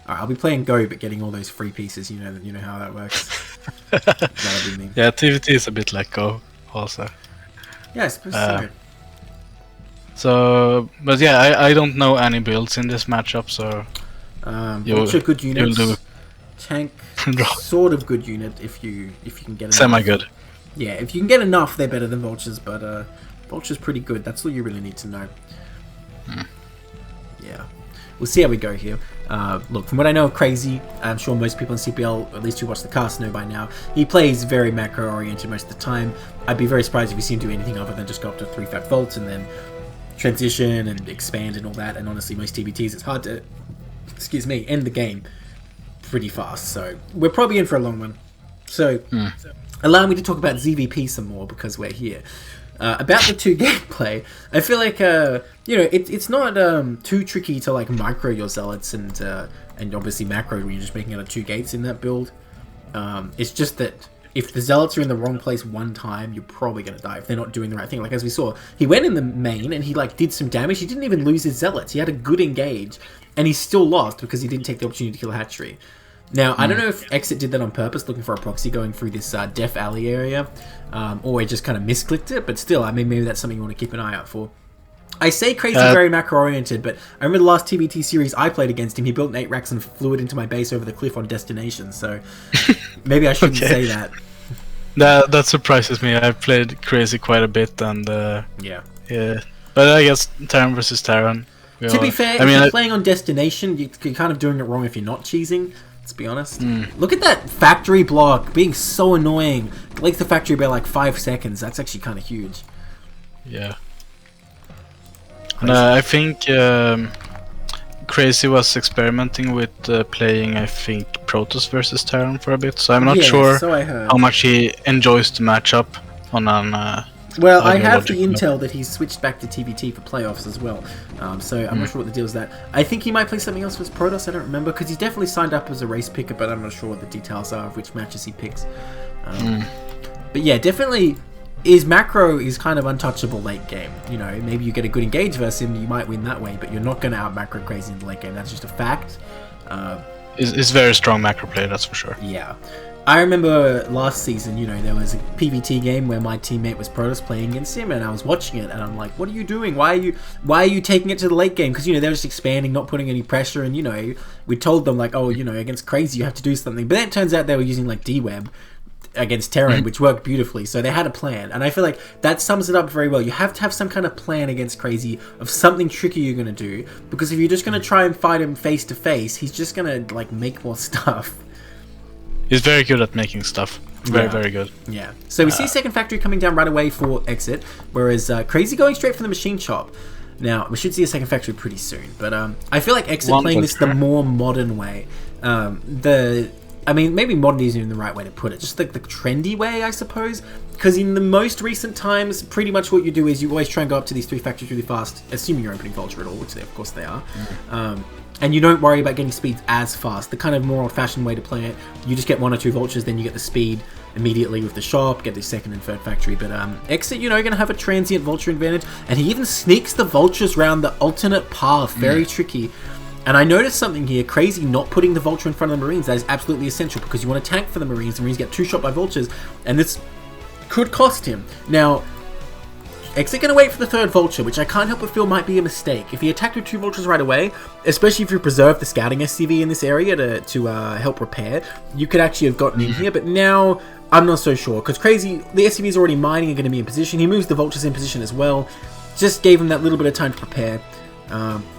Alright, I'll be playing Go, but getting all those free pieces. You know how that works. That'll be me. Yeah, TVT is a bit like Go, also. Yeah, I suppose so. So, but yeah, I don't know any builds in this matchup, so... Vulture, good units. Tank, sort of good unit if you can get enough. Semi-good. Yeah, if you can get enough, they're better than Vultures, but Vulture's pretty good. That's all you really need to know. Yeah. We'll see how we go here. Look, from what I know of Crazy, I'm sure most people in CPL, at least who watch the cast, know by now, he plays very macro-oriented most of the time. I'd be very surprised if you see him do anything other than just go up to 3 fat volts and then transition and expand and all that. And honestly, most TBTs, it's hard to, end the game pretty fast. So we're probably in for a long one. So allow me to talk about ZVP some more because we're here. About the 2 gameplay, I feel like it's not too tricky to like micro your zealots and obviously macro when you're just making out of 2 gates in that build. It's just that if the zealots are in the wrong place one time, you're probably gonna die if they're not doing the right thing. Like as we saw, he went in the main and he like did some damage. He didn't even lose his zealots. He had a good engage, and he still lost because he didn't take the opportunity to kill a hatchery. Now, I don't know if Exit did that on purpose, looking for a proxy going through this Def Alley area, or he just kind of misclicked it, but still, I mean, maybe that's something you want to keep an eye out for. I say Crazy very macro-oriented, but I remember the last TBT series I played against him, he built an 8 racks and flew it into my base over the cliff on Destination, so maybe I shouldn't say that. That surprises me. I've played Crazy quite a bit, and yeah. But I guess Terran versus Terran. To be fair, if you're playing on Destination, you're kind of doing it wrong if you're not cheesing. Let's be honest. Look at that factory block being so annoying. Length the factory by like 5 seconds. That's actually kind of huge. Yeah. And I think Crazy was experimenting with playing, I think, Protoss versus Terran for a bit. So I'm not sure how much he enjoys the matchup on an. Well, I have the intel that he's switched back to TBT for playoffs as well, so I'm not sure what the deal is with that. I think he might play something else with Protoss, I don't remember, because he's definitely signed up as a race picker, but I'm not sure what the details are of which matches he picks. But yeah, definitely, his macro is kind of untouchable late game. You know, maybe you get a good engage versus him, you might win that way, but you're not going to out-macro Crazy in the late game, that's just a fact. It's very strong macro player, that's for sure. Yeah. I remember last season, you know, there was a PvT game where my teammate was Protoss playing against him, and I was watching it, and I'm like, what are you doing? Why are you taking it to the late game? Because, you know, they're just expanding, not putting any pressure, and, you know, we told them, like, oh, you know, against Crazy you have to do something. But then it turns out they were using, like, D-Web against Terran, which worked beautifully, so they had a plan. And I feel like that sums it up very well. You have to have some kind of plan against Crazy of something tricky you're going to do, because if you're just going to try and fight him face-to-face, he's just going to, like, make more stuff. He's very good at making stuff. Very good. Yeah. So we see second factory coming down right away for Exit, whereas Crazy going straight for the machine shop. Now, we should see a second factory pretty soon, but I feel like Exit playing this the more modern way. I mean, maybe modern isn't even the right way to put it, just like the trendy way, I suppose. Because in the most recent times, pretty much what you do is you always try and go up to these 3 factories really fast, assuming you're opening Vulture at all, which of course they are. And you don't worry about getting speeds as fast. The kind of more old-fashioned way to play it, you just get 1 or 2 Vultures, then you get the speed immediately with the shop, get the second and third factory. But Exit, you know, going to have a transient Vulture advantage, and he even sneaks the Vultures around the alternate path. Very tricky. And I noticed something here, Crazy not putting the Vulture in front of the Marines. That is absolutely essential, because you want to tank for the Marines. The Marines get 2 shot by Vultures, and this could cost him. Now, Exit going to wait for the 3rd Vulture, which I can't help but feel might be a mistake. If he attacked with 2 Vultures right away, especially if you preserve the scouting SCV in this area to help repair, you could actually have gotten in here, but now I'm not so sure, because Crazy, the SCV is already mining and going to be in position. He moves the Vultures in position as well, just gave him that little bit of time to prepare.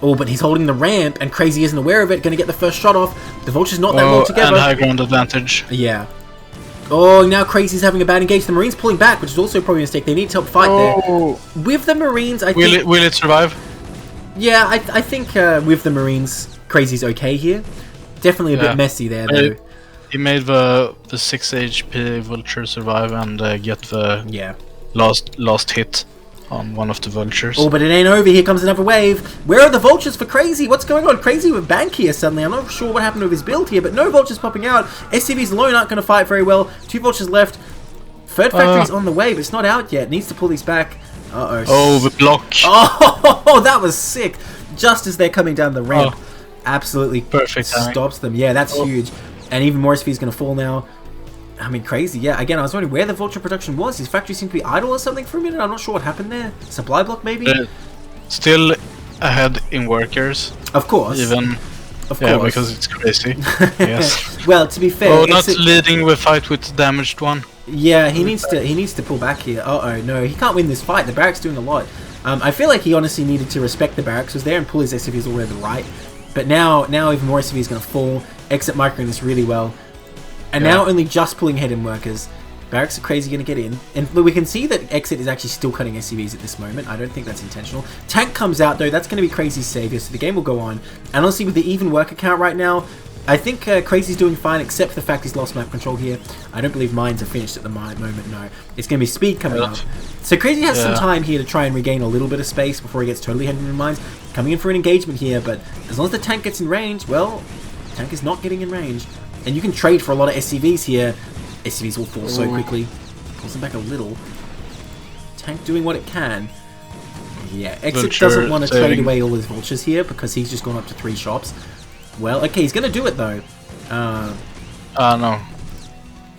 But he's holding the ramp, and Crazy isn't aware of it, going to get the first shot off. The Vulture's not that well together. And high ground advantage. Yeah. Oh, now Crazy's having a bad engage. The Marines pulling back, which is also probably a mistake. They need to help fight there. With the Marines, I think... Will it survive? Yeah, I think with the Marines, Crazy's okay here. Definitely a bit messy there, though. He made the 6 HP Vulture survive and get the last hit on one of the Vultures. Oh, but it ain't over. Here comes another wave. Where are the Vultures for Crazy? What's going on? Crazy with Bank here suddenly. I'm not sure what happened with his build here, but no Vultures popping out. SCVs alone aren't going to fight very well. 2 Vultures left. 3rd factory's on the way, but it's not out yet. Needs to pull these back. Uh-oh. Oh, the block. Oh, that was sick. Just as they're coming down the ramp. Absolutely perfect stops them. Yeah, that's huge. And even more SCV is going to fall now. I mean, Crazy, yeah. Again, I was wondering where the Vulture production was. His factory seemed to be idle or something for a minute. I'm not sure what happened there. Supply block, maybe? Still ahead in workers. Of course. Of course. Because it's Crazy. Yes. Well, to be fair... Oh, not leading the fight with the damaged one. Yeah, he needs to pull back here. Uh-oh, no, he can't win this fight. The barracks doing a lot. I feel like he honestly needed to respect the barracks was there and pull his SCVs all the way to the right. But now even more SCVs going to fall. Exit microing this really well. And now only just pulling head-in workers. Barracks are crazy going to get in. And we can see that Exit is actually still cutting SCVs at this moment. I don't think that's intentional. Tank comes out though. That's going to be Crazy's savior. So the game will go on. And honestly, with the even worker count right now, I think Crazy's doing fine, except for the fact he's lost map control here. I don't believe mines are finished at the moment, no. It's going to be speed coming up. So Crazy has some time here to try and regain a little bit of space before he gets totally heading in mines. Coming in for an engagement here, but as long as the tank gets in range, well, the tank is not getting in range. And you can trade for a lot of SCVs here. SCVs will fall so quickly. Pulls them back a little. Tank doing what it can. Yeah, Exit doesn't want to trade away all his vultures here because he's just gone up to 3 shops. Well, okay, he's going to do it, though. No.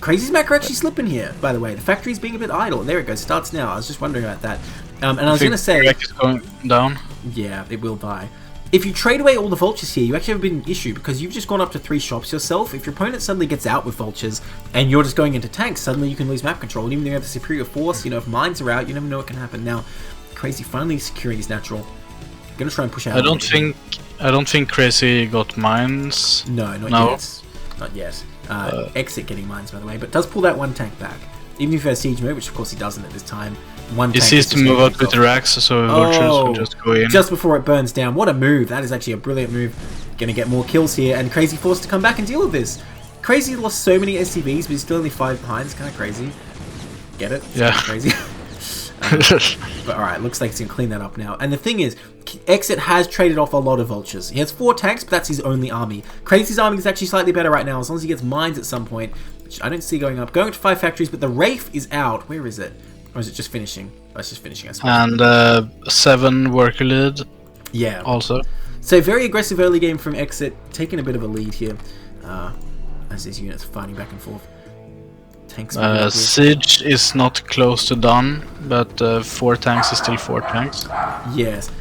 Crazy's macro actually slipping here, by the way. The factory's being a bit idle. There it goes. Starts now. I was just wondering about that. And I was going to say... Is going down. Yeah, it will die. If you trade away all the vultures here, you actually have a bit of an issue because you've just gone up to 3 shops yourself. If your opponent suddenly gets out with vultures and you're just going into tanks, suddenly you can lose map control. And even though you have the superior force, you know, if mines are out, you never know what can happen. Now, Crazy finally securing his natural. Gonna try and push out. I don't think Crazy got mines. No, not yet. Not yet. Exit getting mines, by the way, but does pull that one tank back. Even if he has siege mode, which of course he doesn't at this time. He sees to move out with the racks, so vultures will just go in. Just before it burns down. What a move. That is actually a brilliant move. Gonna get more kills here, and Crazy forced to come back and deal with this. Crazy lost so many SCVs, but he's still only 5 behind. It's kind of crazy. Get it? It's yeah. Crazy. But alright, looks like he's gonna clean that up now. And the thing is, Exit has traded off a lot of vultures. He has 4 tanks, but that's his only army. Crazy's army is actually slightly better right now, as long as he gets mines at some point, which I don't see going up. Going to 5 factories, but the Wraith is out. Where is it? Or is it just finishing? Oh, it's just finishing, I suppose. And 7 worker lead. Yeah. Also. So very aggressive early game from Exit, taking a bit of a lead here, as these units are fighting back and forth. Siege is not close to done, but 4 tanks is still 4 tanks. Yes,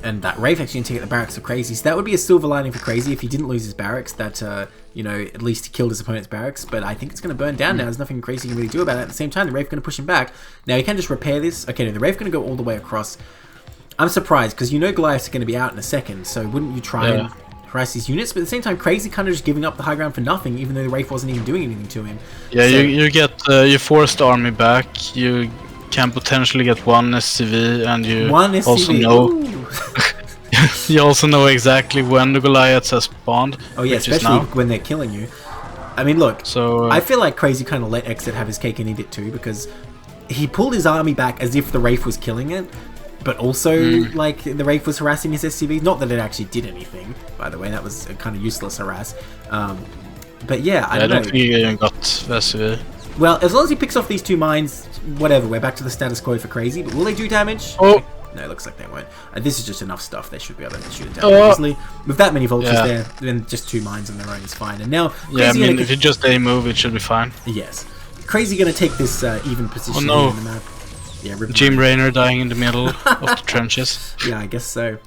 and that Wraith actually can take the barracks of Crazy, so that would be a silver lining for Crazy if he didn't lose his barracks, that, you know, at least he killed his opponent's barracks, but I think it's going to burn down now. There's nothing Crazy can really do about it. At the same time, the Wraith going to push him back. Now, he can just repair this. Okay, no, the Wraith going to go all the way across. I'm surprised, because you know Goliath's going to be out in a second, so wouldn't you try and harass these units? But at the same time, Crazy kind of just giving up the high ground for nothing, even though the Wraith wasn't even doing anything to him. Yeah, so, you get you force the army back. You can potentially get 1 SCV, and you also know you also know exactly when the Goliaths have spawned. Oh yeah, especially when they're killing you. I mean, look. So I feel like Crazy kind of let Exit have his cake and eat it too, because he pulled his army back as if the Wraith was killing it. But also, like, the Wraith was harassing his SCV. Not that it actually did anything, by the way. That was a kind of useless harass. But yeah, I don't know. think he even got SCV. Well, as long as he picks off these 2 mines, whatever. We're back to the status quo for Crazy. But will they do damage? Oh! No, it looks like they won't. This is just enough stuff. They should be able to shoot it down easily. With that many vultures there, then just 2 mines on their own is fine. And now, Crazy if you just move, it should be fine. Yes. Crazy going to take this even position here on the map. Yeah, Jim Raynor dying in the middle of the trenches. Yeah, I guess so.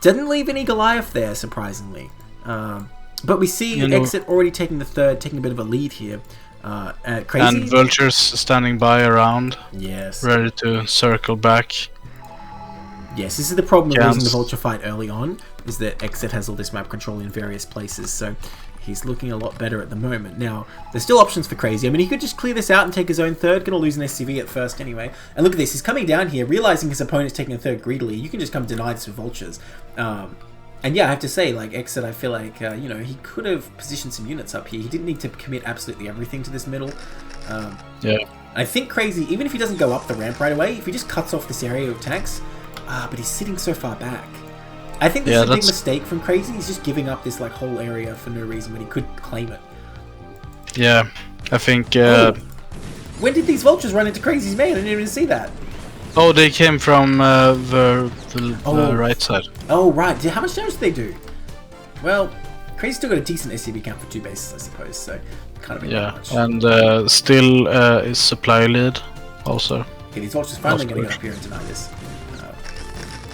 Didn't leave any Goliath there, surprisingly. But we see Exit already taking the 3rd, taking a bit of a lead here. Crazy. And vultures standing by around. Yes. Ready to circle back. Yes, this is the problem of losing the vulture fight early on, is that Exit has all this map control in various places. So he's looking a lot better at the moment. Now, there's still options for Crazy. I mean, he could just clear this out and take his own 3rd. Gonna lose an SCV at first anyway. And look at this. He's coming down here, realizing his opponent's taking a 3rd greedily. You can just come deny this with vultures. And yeah, I have to say, like, Exit, I feel like, you know, he could have positioned some units up here. He didn't need to commit absolutely everything to this middle. I think Crazy, even if he doesn't go up the ramp right away, if he just cuts off this area of tanks, but he's sitting so far back. I think this is a big mistake from Crazy. He's just giving up this like whole area for no reason when he could claim it. Yeah, I think. When did these vultures run into Crazy's main? I didn't even see that. Oh, they came from the right side. Oh, right. How much damage did they do? Well, Crazy's still got a decent SCV count for 2 bases, I suppose. So kind of much. And still is supply lead also. Okay, these vultures finally going to get up here and deny this.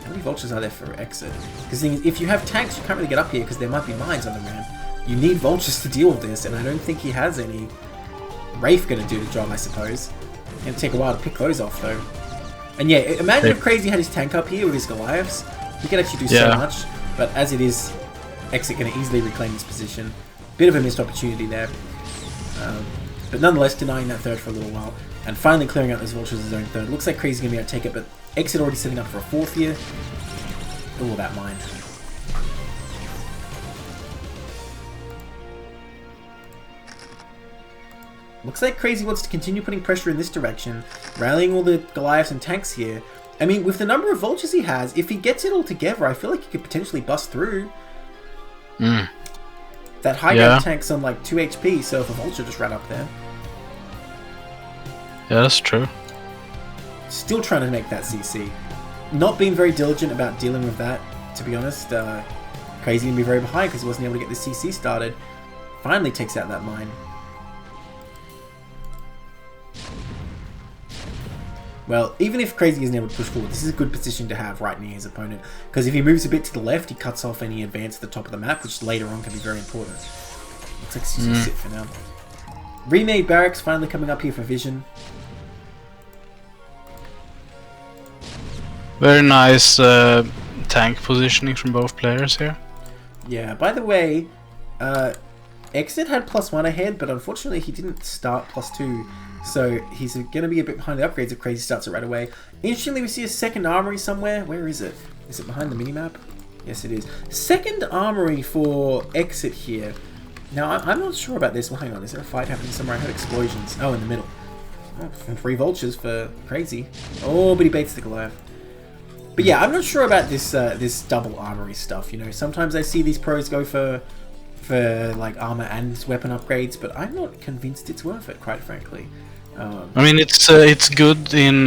How many vultures are there for Exit? Because if you have tanks, you can't really get up here because there might be mines on the ramp. You need vultures to deal with this, and I don't think he has any. Wraith going to do the job, I suppose. Going to take a while to pick those off, though. And yeah, imagine if Crazy had his tank up here with his Goliaths. He could actually do so much. But as it is, Exit going to easily reclaim his position. Bit of a missed opportunity there. But nonetheless, denying that third for a little while. And finally clearing out those Vultures as his own third. Looks like Crazy's going to be able to take it, but Exit already setting up for a fourth here. All that mind. Looks like Crazy wants to continue putting pressure in this direction, rallying all the Goliaths and tanks here. I mean, with the number of Vultures he has, if he gets it all together, I feel like he could potentially bust through. That high ground tank's on like 2 HP, so if a Vulture just ran up there. Yeah, that's true. Still trying to make that CC. Not being very diligent about dealing with that, to be honest. Crazy gonna be very behind because he wasn't able to get the CC started. Finally takes out that mine. Well, even if Crazy isn't able to push forward, this is a good position to have right near his opponent. Because if he moves a bit to the left, he cuts off any advance at the top of the map, which later on can be very important. Looks like he's just gonna sit for now. Remade Barracks finally coming up here for Vision. Very nice tank positioning from both players here. Yeah, by the way, Exit had +1 ahead, but unfortunately he didn't start +2. So he's going to be a bit behind the upgrades if Crazy starts it right away. Interestingly, we see a second armory somewhere. Where is it? Is it behind the minimap? Yes, it is. Second armory for Exit here. Now, I'm not sure about this. Well, hang on. Is there a fight happening somewhere? I heard explosions. Oh, in the middle. Oh, 3 Vultures for Crazy. Oh, but he baits the Goliath. But yeah, I'm not sure about this this double armory stuff. You know, sometimes I see these pros go for like armor and weapon upgrades, but I'm not convinced it's worth it, quite frankly. I mean, it's good in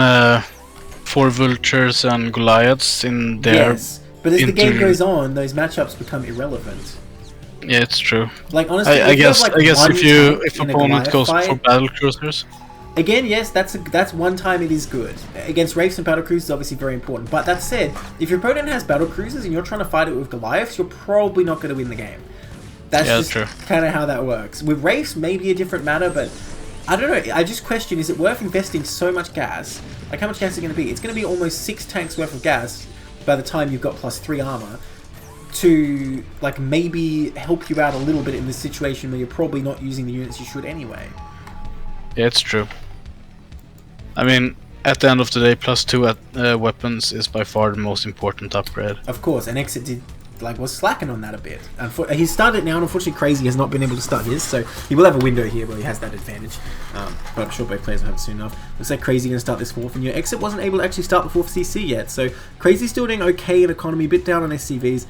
4 Vultures and Goliaths in their... Yes, but as the game goes on, those matchups become irrelevant. Yeah, it's true. Like honestly, I guess if opponent goes for battle cruisers. Again, yes, that's one time it is good. Against Wraiths and battle cruisers is obviously very important. But that said, if your opponent has battle cruisers and you're trying to fight it with Goliaths, you're probably not going to win the game. That's just kind of how that works. With Wraiths, maybe a different matter, but I don't know. I just question, is it worth investing so much gas? Like, how much gas is it going to be? It's going to be almost 6 tanks worth of gas by the time you've got +3 armor to, like, maybe help you out a little bit in this situation where you're probably not using the units you should anyway. Yeah, it's true. I mean, at the end of the day, +2 weapons is by far the most important upgrade. Of course, and Exit was slacking on that a bit. He's started now, and unfortunately Crazy has not been able to start his, so he will have a window here where he has that advantage. But I'm sure both players will have it soon enough. Looks like Crazy going to start this 4th, and Exit wasn't able to actually start the 4th CC yet, so Crazy's still doing okay in economy, a bit down on SCVs.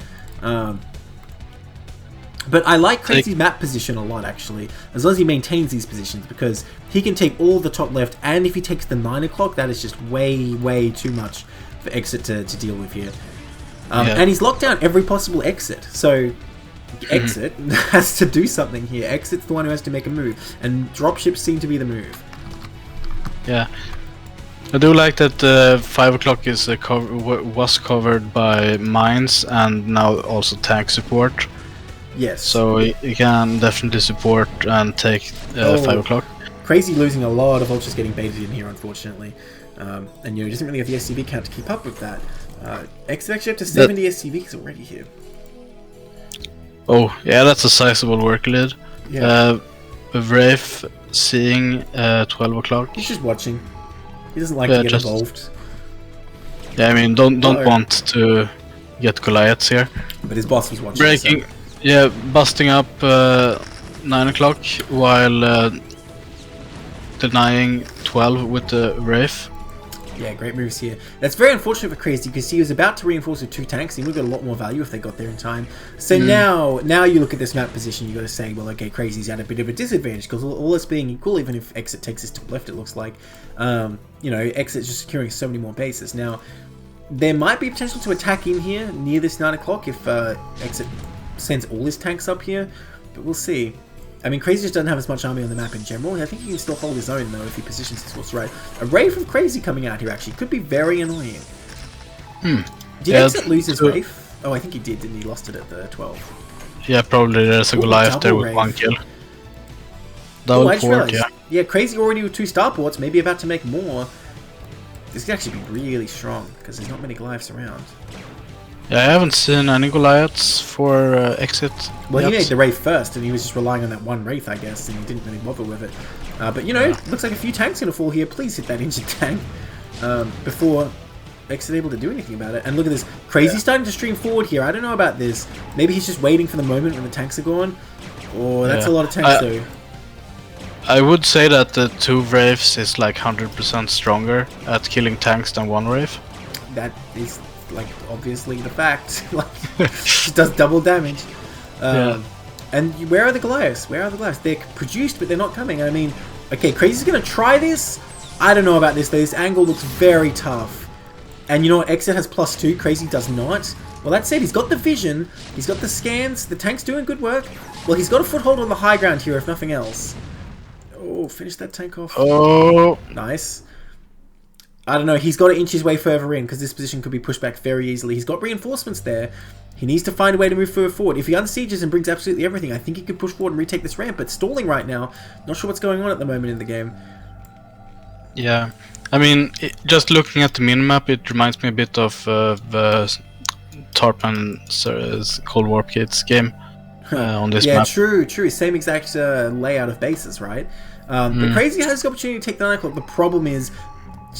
But I like Crazy's map position a lot, actually, as long as he maintains these positions, because he can take all the top left, and if he takes the 9 o'clock, that is just way, way too much for Exit to deal with here. And he's locked down every possible exit, so Exit has to do something here. Exit's the one who has to make a move, and dropships seem to be the move. Yeah. I do like that 5 o'clock is was covered by mines and now also tank support. Yes. So he can definitely support and take 5 o'clock. Crazy losing a lot of Vultures getting baited in here, unfortunately. And he doesn't really have the SCV count to keep up with that. Exit actually up to 70 SCVs already here. Oh, yeah, that's a sizable work lead. Yeah. Wraith seeing 12 o'clock. He's just watching. He doesn't like to get involved. Yeah, I mean, don't want to get Goliaths here. But his boss was watching. Breaking, yeah, busting up 9 o'clock while denying 12 with the Wraith. Yeah, great moves here. That's very unfortunate for Crazy because he was about to reinforce with 2 tanks. He would have got a lot more value if they got there in time. So now you look at this map position, you got to say, well, okay, Crazy's at a bit of a disadvantage because all else being equal, even if Exit takes his top left, it looks like, Exit's just securing so many more bases. Now, there might be potential to attack in here near this 9 o'clock if Exit sends all his tanks up here, but we'll see. I mean, Crazy just doesn't have as much army on the map in general. I think he can still hold his own, though, if he positions his force right. A Wraith of Crazy coming out here, actually, could be very annoying. Did Exit lose his Wraith? Oh, I think he did, didn't he? Lost it at the 12. Yeah, probably there's a Goliath there with 1 kill. double I just port, realized. Yeah, Crazy already with 2 starports, maybe about to make more. This could actually be really strong, because there's not many Goliaths around. Yeah, I haven't seen any Goliaths for exit. Well, yet. he made the Wraith first, and he was just relying on that one Wraith, I guess, and he didn't really bother with it. But, you know, looks like a few tanks going to fall here. Please hit that injured tank before Exit able to do anything about it. And look at this. Crazy starting to stream forward here. I don't know about this. Maybe he's just waiting for the moment when the tanks are gone. Oh, that's a lot of tanks, though. I would say that the 2 Wraiths is like 100% stronger at killing tanks than 1 Wraith. That is, like, obviously the fact. Like, it does double damage. And where are the Goliaths? Where are the Goliaths? They're produced, but they're not coming. I mean, okay, Crazy's going to try this. I don't know about this, though. This angle looks very tough. And you know what? Exit has +2. Crazy does not. Well, that said, he's got the vision. He's got the scans. The tank's doing good work. Well, he's got a foothold on the high ground here, if nothing else. Oh, finish that tank off. Oh. Nice. I don't know. He's got to inch his way further in, because this position could be pushed back very easily. He's got reinforcements there. He needs to find a way to move further forward. If he unsieges and brings absolutely everything, I think he could push forward and retake this ramp. But stalling right now. Not sure what's going on at the moment in the game. Yeah. I mean, just looking at the minimap, it reminds me a bit of the Tarpman Cold Warp Kids game on this map. Yeah, true. Same exact layout of bases, right? But Crazy has the opportunity to take the 9 o'clock. The problem is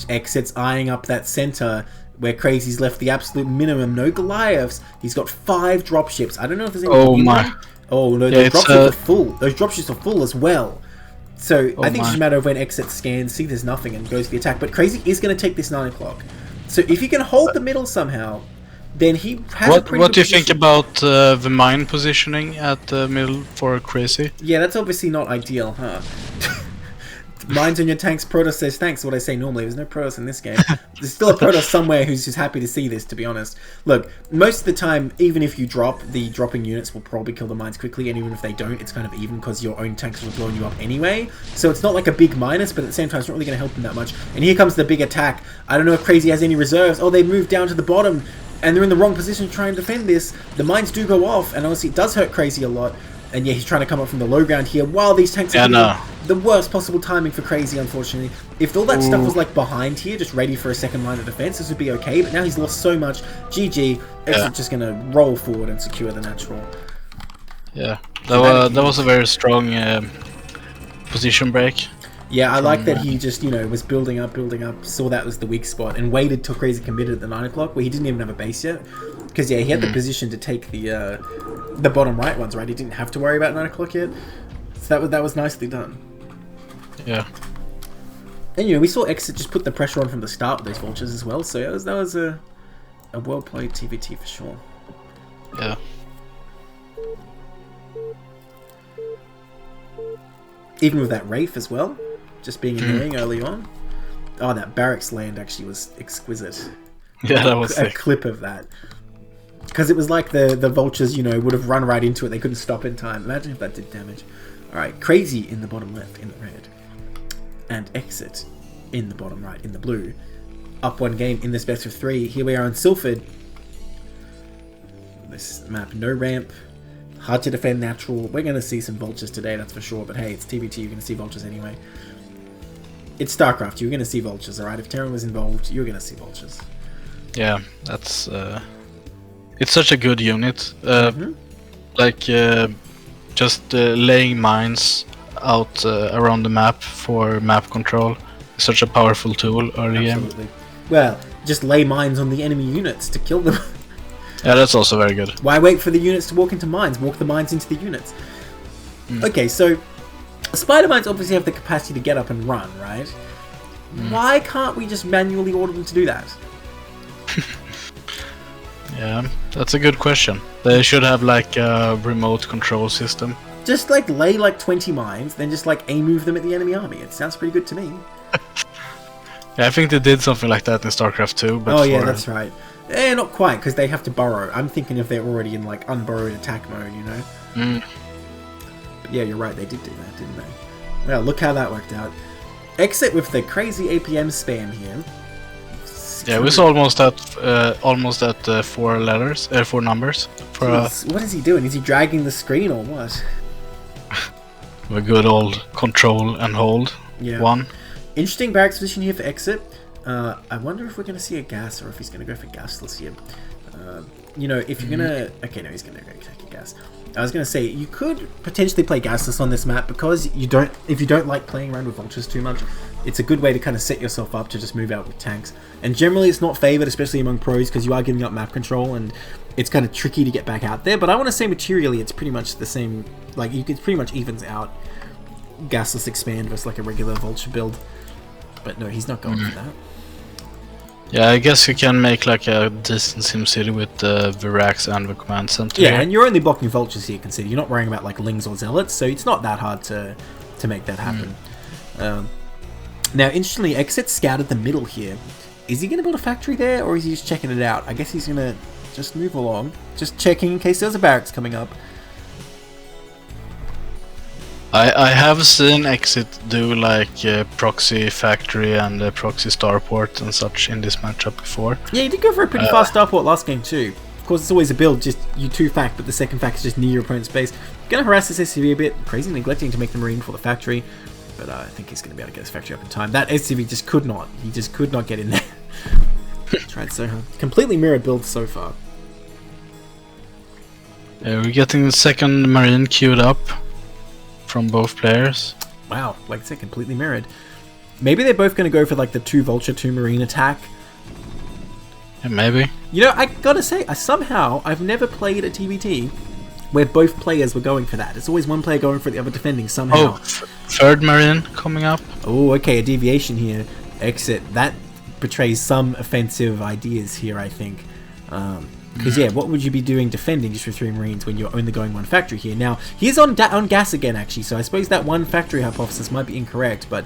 Exit's eyeing up that center where Crazy's left the absolute minimum. No Goliaths. He's got 5 dropships. I don't know if there's any. Oh my! Oh no, those dropships are full. Those dropships are full as well. So I think it's just a matter of when Exit scans, see there's nothing, and goes for the attack. But Crazy is going to take this 9 o'clock. So if he can hold the middle somehow, then he has a pretty What do you position. think about the mine positioning at the middle for Crazy? Yeah, that's obviously not ideal, huh? Mines on your tanks, Protoss says thanks, what I say normally. There's no Protoss in this game. There's still a Protoss somewhere who's just happy to see this, to be honest. Look, most of the time, even if you drop, the dropping units will probably kill the mines quickly, and even if they don't, it's kind of even because your own tanks will blow you up anyway. So it's not like a big minus, but at the same time, it's not really going to help them that much. And here comes the big attack. I don't know if Crazy has any reserves. Oh, they moved down to the bottom, and they're in the wrong position to try and defend this. The mines do go off, and honestly, it does hurt Crazy a lot. And yeah, he's trying to come up from the low ground here while these tanks are the worst possible timing for Crazy, unfortunately. If all that stuff was like behind here, just ready for a second line of defense, this would be okay. But now he's lost so much. GG. Exit's just going to roll forward and secure the natural. Yeah, that was a very strong position break. Yeah, I like that he just, you know, was building up, saw that was the weak spot, and waited till Crazy committed at the 9 o'clock, where he didn't even have a base yet. Because, yeah, he had the position to take the bottom right ones, right? He didn't have to worry about 9 o'clock yet. So that was nicely done. Yeah. And, you know, we saw Exit just put the pressure on from the start with those vultures as well, so that was a well-played TVT for sure. Yeah. Even with that Wraith as well, just being annoying early on. Oh, that barracks land actually was exquisite. Yeah, that was a clip of that. Because it was like the vultures, you know, would have run right into it. They couldn't stop in time. Imagine if that did damage. Alright, Crazy in the bottom left, in the red. And Exit in the bottom right, in the blue. Up 1 game in this best of 3. Here we are on Silphid. This map, no ramp. Hard to defend natural. We're going to see some vultures today, that's for sure. But hey, it's TVT, you're going to see vultures anyway. It's StarCraft, you're going to see vultures, alright? If Terran was involved, you're going to see vultures. Yeah, that's... it's such a good unit. Like, just laying mines out around the map for map control is such a powerful tool early game. Absolutely. Well, just lay mines on the enemy units to kill them. Yeah, that's also very good. Why wait for the units to walk into mines? Walk the mines into the units. Okay, so spider mines obviously have the capacity to get up and run, right? Why can't we just manually order them to do that? Yeah, that's a good question. They should have like a remote control system. Just like lay like 20 mines, then just like move them at the enemy army. It sounds pretty good to me. Yeah, I think they did something like that in StarCraft 2. But yeah, that's right. Not quite, because they have to burrow. I'm thinking if they're already in like unburrowed attack mode, you know? But yeah, you're right, they did do that, didn't they? Well, look how that worked out. Exit with the crazy APM spam here. Yeah, we saw almost at 4 letters, 4 numbers. What is he doing? Is he dragging the screen or what? A good old control and hold one. Interesting barracks position here for exit. I wonder if we're going to see a gas or if he's going to go for gasless here. You know, if you're going to... Okay, no, he's going to go take a gas. I was going to say, you could potentially play gasless on this map because if you don't like playing around with vultures too much, it's a good way to kind of set yourself up to just move out with tanks. And generally it's not favored, especially among pros, because you are giving up map control and it's kind of tricky to get back out there. But I want to say materially it's pretty much the same, like it pretty much evens out gasless expand versus like a regular vulture build. But no, he's not going for that. Yeah, I guess you can make like a decent SimCity with the racks and the command center. Yeah, and you're only blocking vultures here, consider. You're not worrying about like lings or zealots, so it's not that hard to make that happen. Now, interestingly, Exit scouted the middle here. Is he going to build a factory there, or is he just checking it out? I guess he's going to just move along, just checking in case there's a barracks coming up. I have seen Exit do like proxy factory and proxy starport and such in this matchup before. Yeah, he did go for a pretty fast starport last game too. Of course, it's always a build, just you 2-fact, but the second fact is just near your opponent's base. Gonna harass this SCV a bit, crazy neglecting to make the marine for the factory, but I think he's gonna be able to get his factory up in time. That SCV just could not, he just could not get in there. Tried so hard. Completely mirrored build so far. We're getting the second marine queued up from both players. Wow, like I said, completely mirrored. Maybe they're both going to go for like the 2 vulture, 2 marine attack. Yeah, maybe. You know, I gotta say, I've never played a TVT where both players were going for that. It's always one player going for the other defending somehow. Oh, third marine coming up. Oh, okay, a deviation here. Exit. That betrays some offensive ideas here, I think. Because yeah, what would you be doing defending just for 3 marines when you're only going 1 factory here? Now, he's on gas again, actually, so I suppose that 1 factory hypothesis might be incorrect, but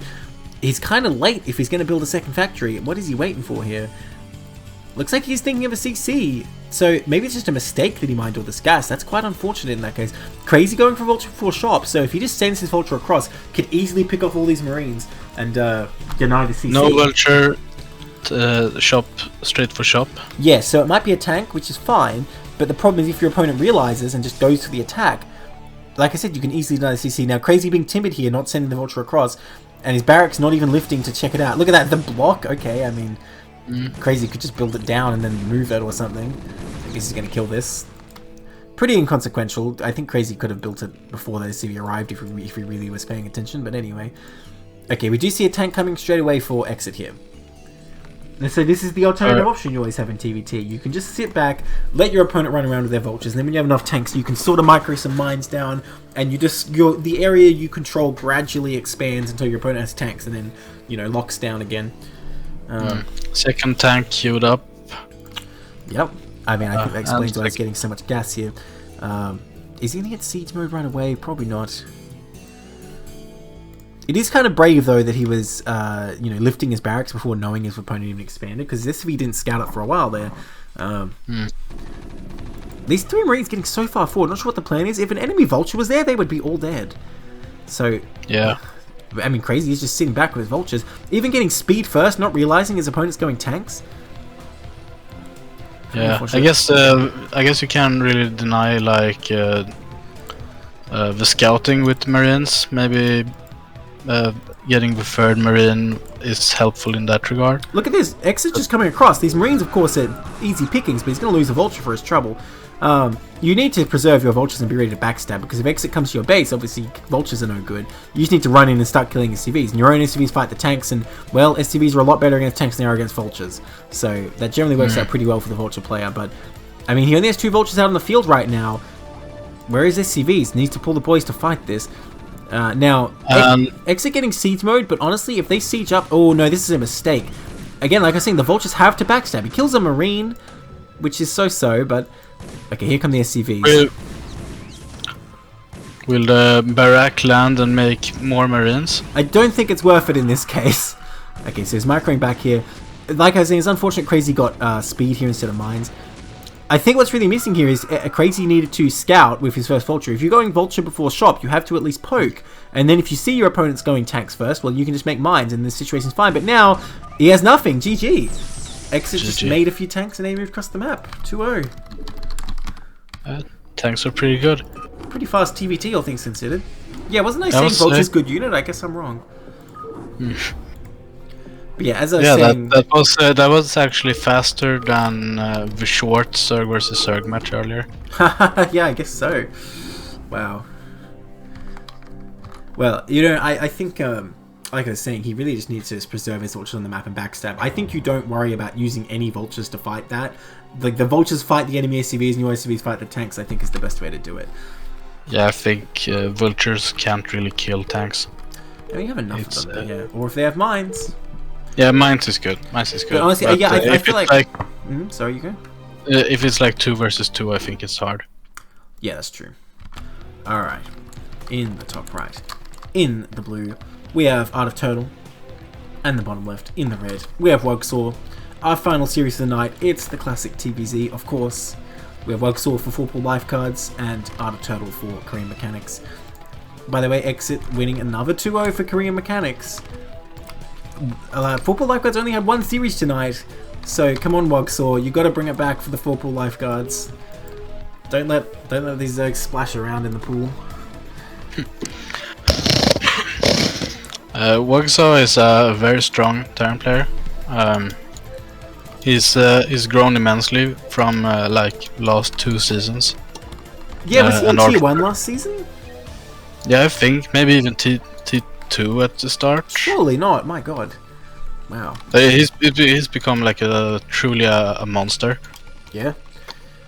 he's kind of late if he's going to build a second factory. What is he waiting for here? Looks like he's thinking of a CC, so maybe it's just a mistake that he mined all this gas. That's quite unfortunate in that case. Crazy going for Vulture before shop, so if he just sends his Vulture across, could easily pick off all these marines and deny the CC. No Vulture. Shop straight for shop. Yeah, so it might be a tank, which is fine, but the problem is if your opponent realizes and just goes for the attack, like I said, you can easily deny the CC. Now, Crazy being timid here, not sending the Vulture across, and his barracks not even lifting to check it out. Look at that, the block. Okay, I mean, Crazy could just build it down and then move it or something. I guess he's going to kill this. Pretty inconsequential. I think Crazy could have built it before the CV arrived if he really was paying attention, but anyway. Okay, we do see a tank coming straight away for exit here. And so this is the alternative option you always have in TVT. You can just sit back, let your opponent run around with their vultures, and then when you have enough tanks, you can sort of micro some mines down, and the area you control gradually expands until your opponent has tanks, and then locks down again. Second tank queued up. Yep. I mean, I think that explains why he's getting so much gas here. Is he going to get siege mode right away? Probably not. It is kind of brave, though, that he was, lifting his barracks before knowing his opponent even expanded, because this he didn't scout it for a while there. These 3 marines getting so far forward, not sure what the plan is. If an enemy vulture was there, they would be all dead. So, yeah. I mean, Crazy is just sitting back with his vultures. Even getting speed first, not realizing his opponent's going tanks. Yeah, I guess you can't really deny, like, the scouting with marines. Maybe getting the 3rd marine is helpful in that regard. Look at this. Exit just coming across. These marines, of course, are easy pickings, but he's going to lose a vulture for his trouble. You need to preserve your vultures and be ready to backstab, because if Exit comes to your base, obviously vultures are no good. You just need to run in and start killing SCVs. And your own SCVs fight the tanks, and, well, SCVs are a lot better against tanks than they are against vultures. So that generally works out pretty well for the vulture player. But, I mean, he only has 2 vultures out on the field right now. Where is SCVs? Needs to pull the boys to fight this. Now, Exit getting siege mode, but honestly, if they siege up... Oh, no, this is a mistake. Again, like I was saying, the vultures have to backstab. He kills a marine, which is so-so, but... Okay, here come the SCVs. Will the barrack land and make more marines? I don't think it's worth it in this case. Okay, so he's microing back here. Like I was saying, it's unfortunate Crazy got speed here instead of mines. I think what's really missing here is Crazy needed to scout with his first vulture. If you're going vulture before shop, you have to at least poke. And then if you see your opponent's going tanks first, well, you can just make mines and the situation's fine. But now, he has nothing. GG. Exit just made a few tanks and they moved across the map. 2-0. Tanks are pretty good. Pretty fast TVT, all things considered. Yeah, wasn't I saying Vulture's good unit? I guess I'm wrong. But yeah, as I was saying... that was actually faster than the short Zerg versus Zerg match earlier. Yeah, I guess so. Wow. Well, you know, I think, like I was saying, he really just needs to preserve his vultures on the map and backstab. I think you don't worry about using any vultures to fight that. Like, the vultures fight the enemy SCVs and your SCVs fight the tanks, I think is the best way to do it. Yeah, I think vultures can't really kill tanks. I mean, you have enough of them, yeah. Or if they have mines. Yeah, mines is good. Mines is good. But honestly, but, yeah, I feel like... sorry, you go? If it's like 2 versus 2, I think it's hard. Yeah, that's true. Alright. In the top right. In the blue, we have Art of Turtle. And the bottom left, in the red, we have WugsaW. Our final series of the night, it's the classic TVZ, of course. We have WugsaW for Pool Lifeguards and Art of Turtle for Korean Mechanics. By the way, Exit winning another 2-0 for Korean Mechanics. Pool Lifeguards only had one series tonight, so come on WugsaW, you got to bring it back for the Pool Lifeguards. Don't let these Zergs splash around in the pool. WugsaW is a very strong turn player. He's grown immensely from like last 2 seasons. Yeah, was he in Tier 1 last season? Yeah, I think maybe even T2 at the start. Surely not. My God. Wow. He's become like truly a monster. Yeah.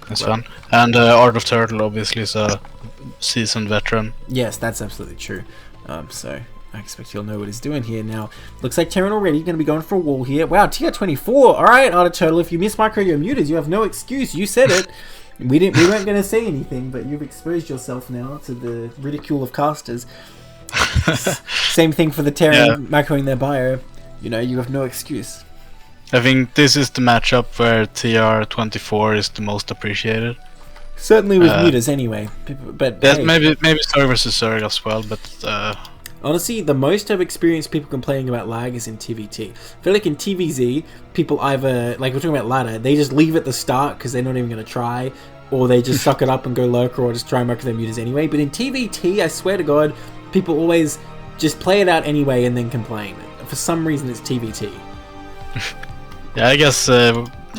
That's fun. And Art of Turtle obviously is a seasoned veteran. Yes, that's absolutely true. So I expect he'll know what he's doing here now. Looks like Terran already going to be going for a wall here. Wow, tier 24. All right, Art of Turtle. If you miss micro, you're muted. You have no excuse. You said it. We weren't going to say anything, but you've exposed yourself now to the ridicule of casters. Same thing for the Terran macroing their bio. You know, you have no excuse. I think this is the matchup where TR24 is the most appreciated. Certainly with mutas anyway. But hey. Maybe Zerg versus Zerg as well, but honestly, the most I've experienced people complaining about lag is in TVT. I feel like in TVZ, people either, like we're talking about ladder, they just leave at the start because they're not even going to try, or they just suck it up and go lurker or just try and micro their mutas anyway. But in TVT, I swear to God, people always just play it out anyway and then complain. For some reason, it's TVT. Yeah, I guess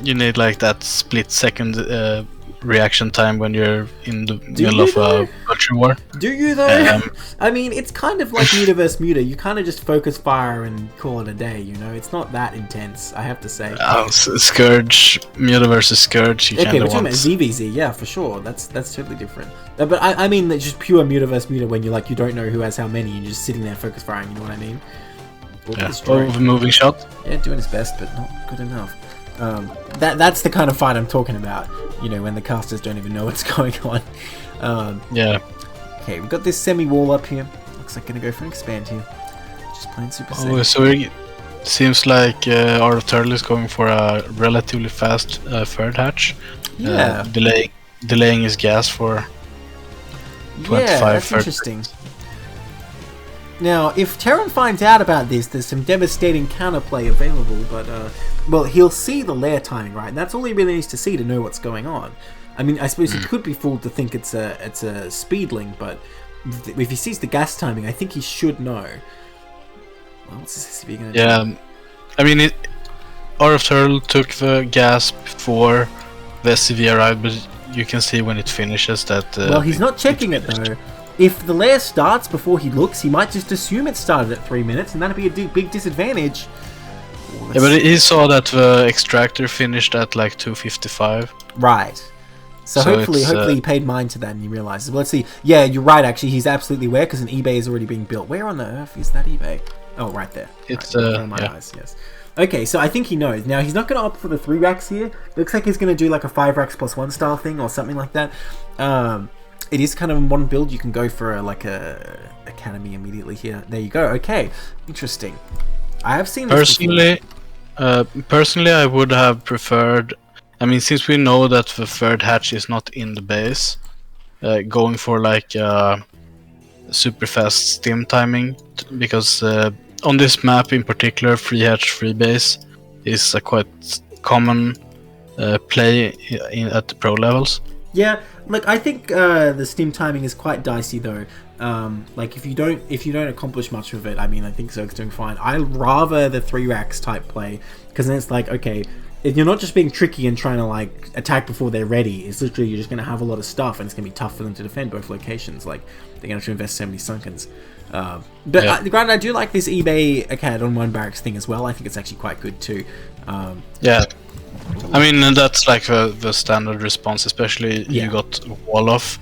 you need like that split second reaction time when you're in the middle of a virtual war. Do you though? I mean, it's kind of like muta versus muta. You kind of just focus fire and call it a day, you know? It's not that intense, I have to say. Scourge, muta versus Scourge, you okay, we're talking about ZVZ, yeah, for sure. That's totally different. But I mean, it's just pure muta versus muta when you're like, you don't know who has how many and you're just sitting there focus firing, you know what I mean? Or moving shot. Yeah, doing his best, but not good enough. That's the kind of fight I'm talking about. You know, when the casters don't even know what's going on. Yeah. Okay, we've got this semi-wall up here. Looks like gonna go for an expand here. Just playing super safe. Oh, so it seems like Art of Turtle is going for a relatively fast third hatch. Yeah. Delaying his gas for 25, that's 30 interesting. Now, if Terran finds out about this, there's some devastating counterplay available, but, well, he'll see the lair timing, right? And that's all he really needs to see to know what's going on. I mean, I suppose he could be fooled to think it's a speedling, but if he sees the gas timing, I think he should know. Well, what's this SCV gonna do? Yeah, I mean, Art of Turtle took the gas before the SCV arrived, but you can see when it finishes that... well, he's not checking it, though. If the lair starts before he looks, he might just assume it started at 3 minutes, and that'd be a big disadvantage. Yeah, but he saw that the extractor finished at like 2:55. Right. So hopefully he paid mind to that and he realizes. Well, let's see. Yeah, you're right, actually. He's absolutely aware because an eBay is already being built. Where on the earth is that eBay? Oh, right there. It's, right, my eyes, yes. Okay, so I think he knows. Now, he's not going to opt for the 3 racks here. Looks like he's going to do like a 5 racks plus 1 style thing or something like that. It is kind of a modern build. You can go for like a academy immediately here. There you go. Okay, interesting. I have seen this personally, I would have preferred. I mean, since we know that the third hatch is not in the base, going for like super fast stim timing, because on this map in particular, free hatch, free base is a quite common play at the pro levels. Yeah, Look, I think the Steam timing is quite dicey though. Like if you don't accomplish much with it, I mean, I think Zerg's doing fine. I rather the 3 racks type play, because then it's like, okay, if you're not just being tricky and trying to like attack before they're ready. It's literally you're just going to have a lot of stuff, and it's going to be tough for them to defend both locations. Like they're going to have to invest so many sunkens. But Yeah. granted, I do like this eBay a cat on 1 barracks thing as well. I think it's actually quite good too. Yeah. I mean, that's like the standard response, especially you got wall off.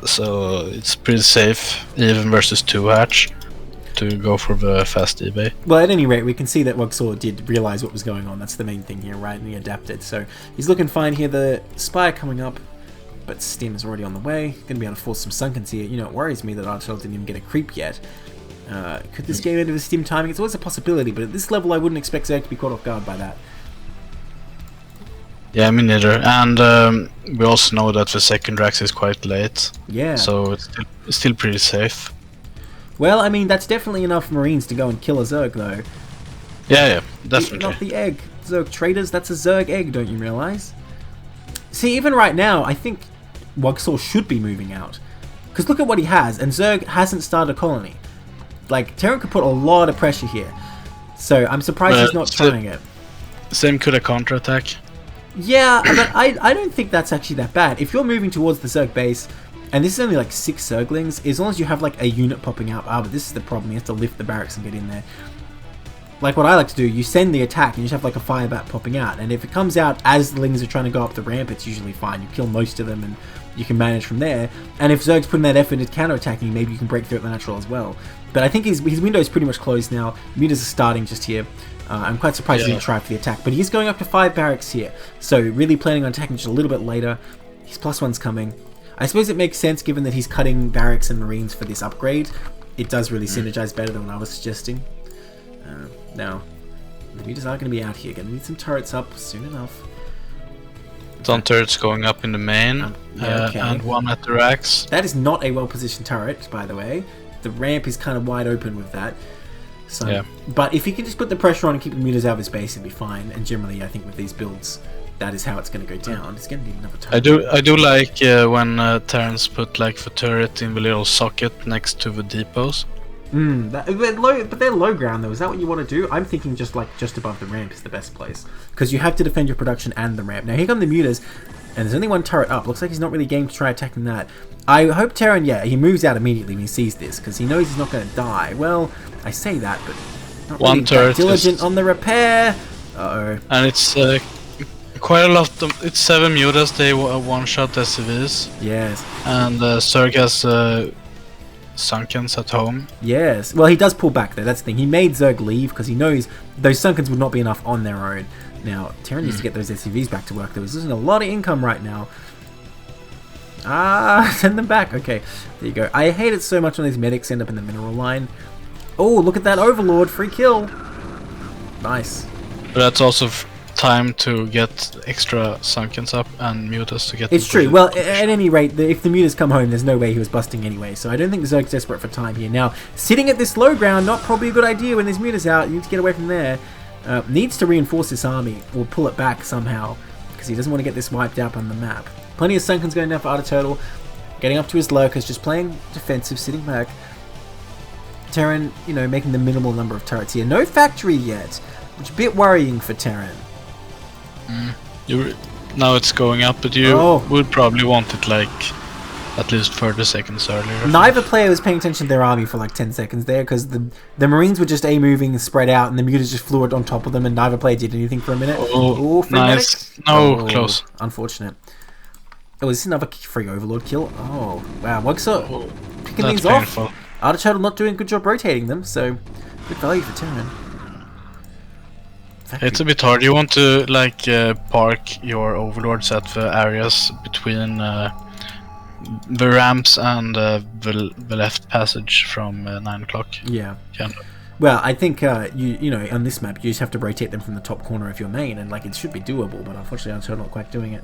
So it's pretty safe, even versus 2 hatch, to go for the fast eBay. Well, at any rate, we can see that WugsaW did realize what was going on. That's the main thing here, right? And he adapted. So he's looking fine here. The Spire coming up, but Steam is already on the way. Going to be able to force some sunkens here. You know, it worries me that ash.Return didn't even get a creep yet. Could this game end with Steam timing? It's always a possibility, but at this level, I wouldn't expect Zerg to be caught off guard by that. Yeah, me neither. And we also know that the second Drax is quite late. Yeah. So it's still pretty safe. Well, I mean, that's definitely enough Marines to go and kill a Zerg, though. Yeah, definitely. Not the egg. Zerg traders, that's a Zerg egg, don't you realize? See, even right now, I think WugsaW should be moving out. Because look at what he has, and Zerg hasn't started a colony. Like, Terran could put a lot of pressure here. So, I'm surprised he's not trying it. Same could a counterattack. Yeah, but I don't think that's actually that bad. If you're moving towards the Zerg base, and this is only like 6 Zerglings, as long as you have like a unit popping out. But this is the problem, you have to lift the barracks and get in there. Like what I like to do, you send the attack and you just have like a fire bat popping out. And if it comes out as the Lings are trying to go up the ramp, it's usually fine. You kill most of them and you can manage from there. And if Zerg's putting that effort into counter-attacking, maybe you can break through at the natural as well. But I think his window is pretty much closed now. Mutas are starting just here. I'm quite surprised he didn't try for the attack, but he's going up to 5 barracks here. So really planning on attacking just a little bit later. His +1's coming. I suppose it makes sense given that he's cutting barracks and marines for this upgrade. It does really synergize better than what I was suggesting. Now, the mutas are going to be out here. Going to need some turrets up soon enough. Some turrets going up in the main, and 1 at the racks. That is not a well-positioned turret, by the way. The ramp is kind of wide open with that. So, but if he can just put the pressure on and keep the mutas out of his base, it'll be fine. And generally, I think with these builds, that is how it's going to go down. It's going to need another turret. I do like when Terrans put like the turret in the little socket next to the depots. But they're low ground though. Is that what you want to do? I'm thinking just above the ramp is the best place, because you have to defend your production and the ramp. Now here come the mutas, and there's only 1 turret up. Looks like he's not really game to try attacking that. I hope Terran, he moves out immediately when he sees this, because he knows he's not going to die. Well, I say that, but not 1 really turret diligent on the repair. Uh-oh. And it's quite a lot. It's 7 mutas. They one-shot SCVs. Yes. And Zerg has sunkens at home. Yes. Well, he does pull back though. That's the thing. He made Zerg leave because he knows those sunkens would not be enough on their own. Now, Terran needs to get those SCVs back to work. There was losing a lot of income right now. Send them back. Okay, there you go. I hate it so much when these medics end up in the mineral line. Oh, look at that Overlord. Free kill. Nice. But that's also time to get extra sunkens up and mutas to get. It's true. Well, at any rate, if the mutas come home, there's no way he was busting anyway. So I don't think Zerg's desperate for time here. Now, sitting at this low ground, not probably a good idea when there's mutas out. You need to get away from there. Needs to reinforce this army or pull it back somehow, because he doesn't want to get this wiped out on the map. Plenty of sunkens going down for ash.Return. Getting up to his lurkers, just playing defensive, sitting back. Terran, making the minimal number of turrets here. No factory yet, which is a bit worrying for Terran. Now it's going up, but you would probably want it like at least 30 seconds earlier. Neither player was paying attention to their army for like 10 seconds there, because the Marines were just moving and spread out, and the mutas just flew it on top of them, and neither player did anything for a minute. Oh, nice. No, close. Unfortunate. Oh, is this another free Overlord kill? Oh, wow. WugsaW picking these painful. off. ash.Return not doing a good job rotating them, so good value for Terran. It's a bit hard. You want to park your overlords at the areas between the ramps and the left passage from 9 o'clock. Yeah. Well, I think on this map you just have to rotate them from the top corner of your main, and it should be doable. But unfortunately, ash.Return not quite doing it.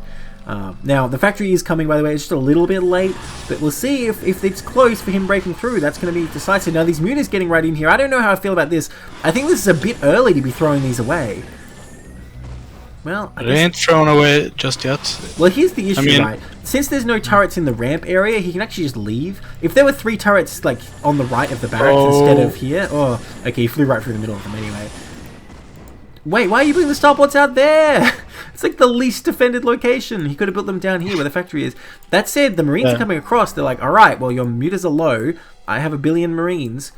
Now the factory is coming, by the way. It's just a little bit late, but we'll see if it's close for him breaking through. That's going to be decisive. Now these mutas getting right in here. I don't know how I feel about this. I think this is a bit early to be throwing these away. Well, They ain't thrown away just yet. Well, here's the issue, right? Since there's no turrets in the ramp area, he can actually just leave. If there were 3 turrets like on the right of the barracks instead of here, oh, okay, he flew right through the middle of them anyway. Wait, why are you putting the starports out there? It's like the least defended location. He could have built them down here where the factory is. That said, the Marines are coming across. They're like, all right, well, your mutas are low. I have 1 billion Marines,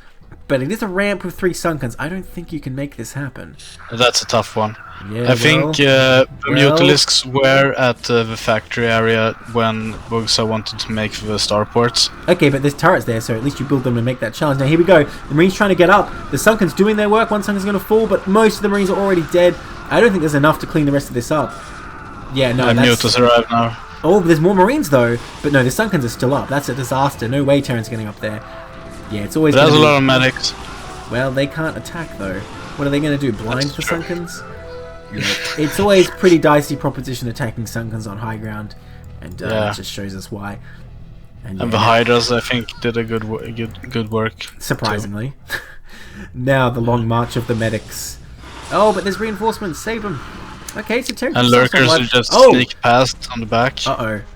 but it is a ramp with 3 Sunkens. I don't think you can make this happen. That's a tough one. Yeah, I think the Mutalisks were at the factory area when WugsaW wanted to make the starports. Okay, but there's turrets there, so at least you build them and make that challenge. Now here we go. The Marines trying to get up. The Sunkens doing their work. 1 Sunken's going to fall, but most of the Marines are already dead. I don't think there's enough to clean the rest of this up. Yeah, no, that's... Mutas arrive now. Oh, but there's more Marines though. But no, the Sunkens are still up. That's a disaster. No way Terran's getting up there. Yeah, it's always... There's a lot of medics. Well, they can't attack though. What are they going to do? Blind the Sunkens? Yeah, it's always pretty dicey proposition attacking Sunkens on high ground, and that just shows us why. And the Hydras, I think, did a good work. Surprisingly. Now the long march of the medics. Oh, but there's reinforcements. Save them. Okay, so Terran. And lurkers are just sneak past on the back. Oh.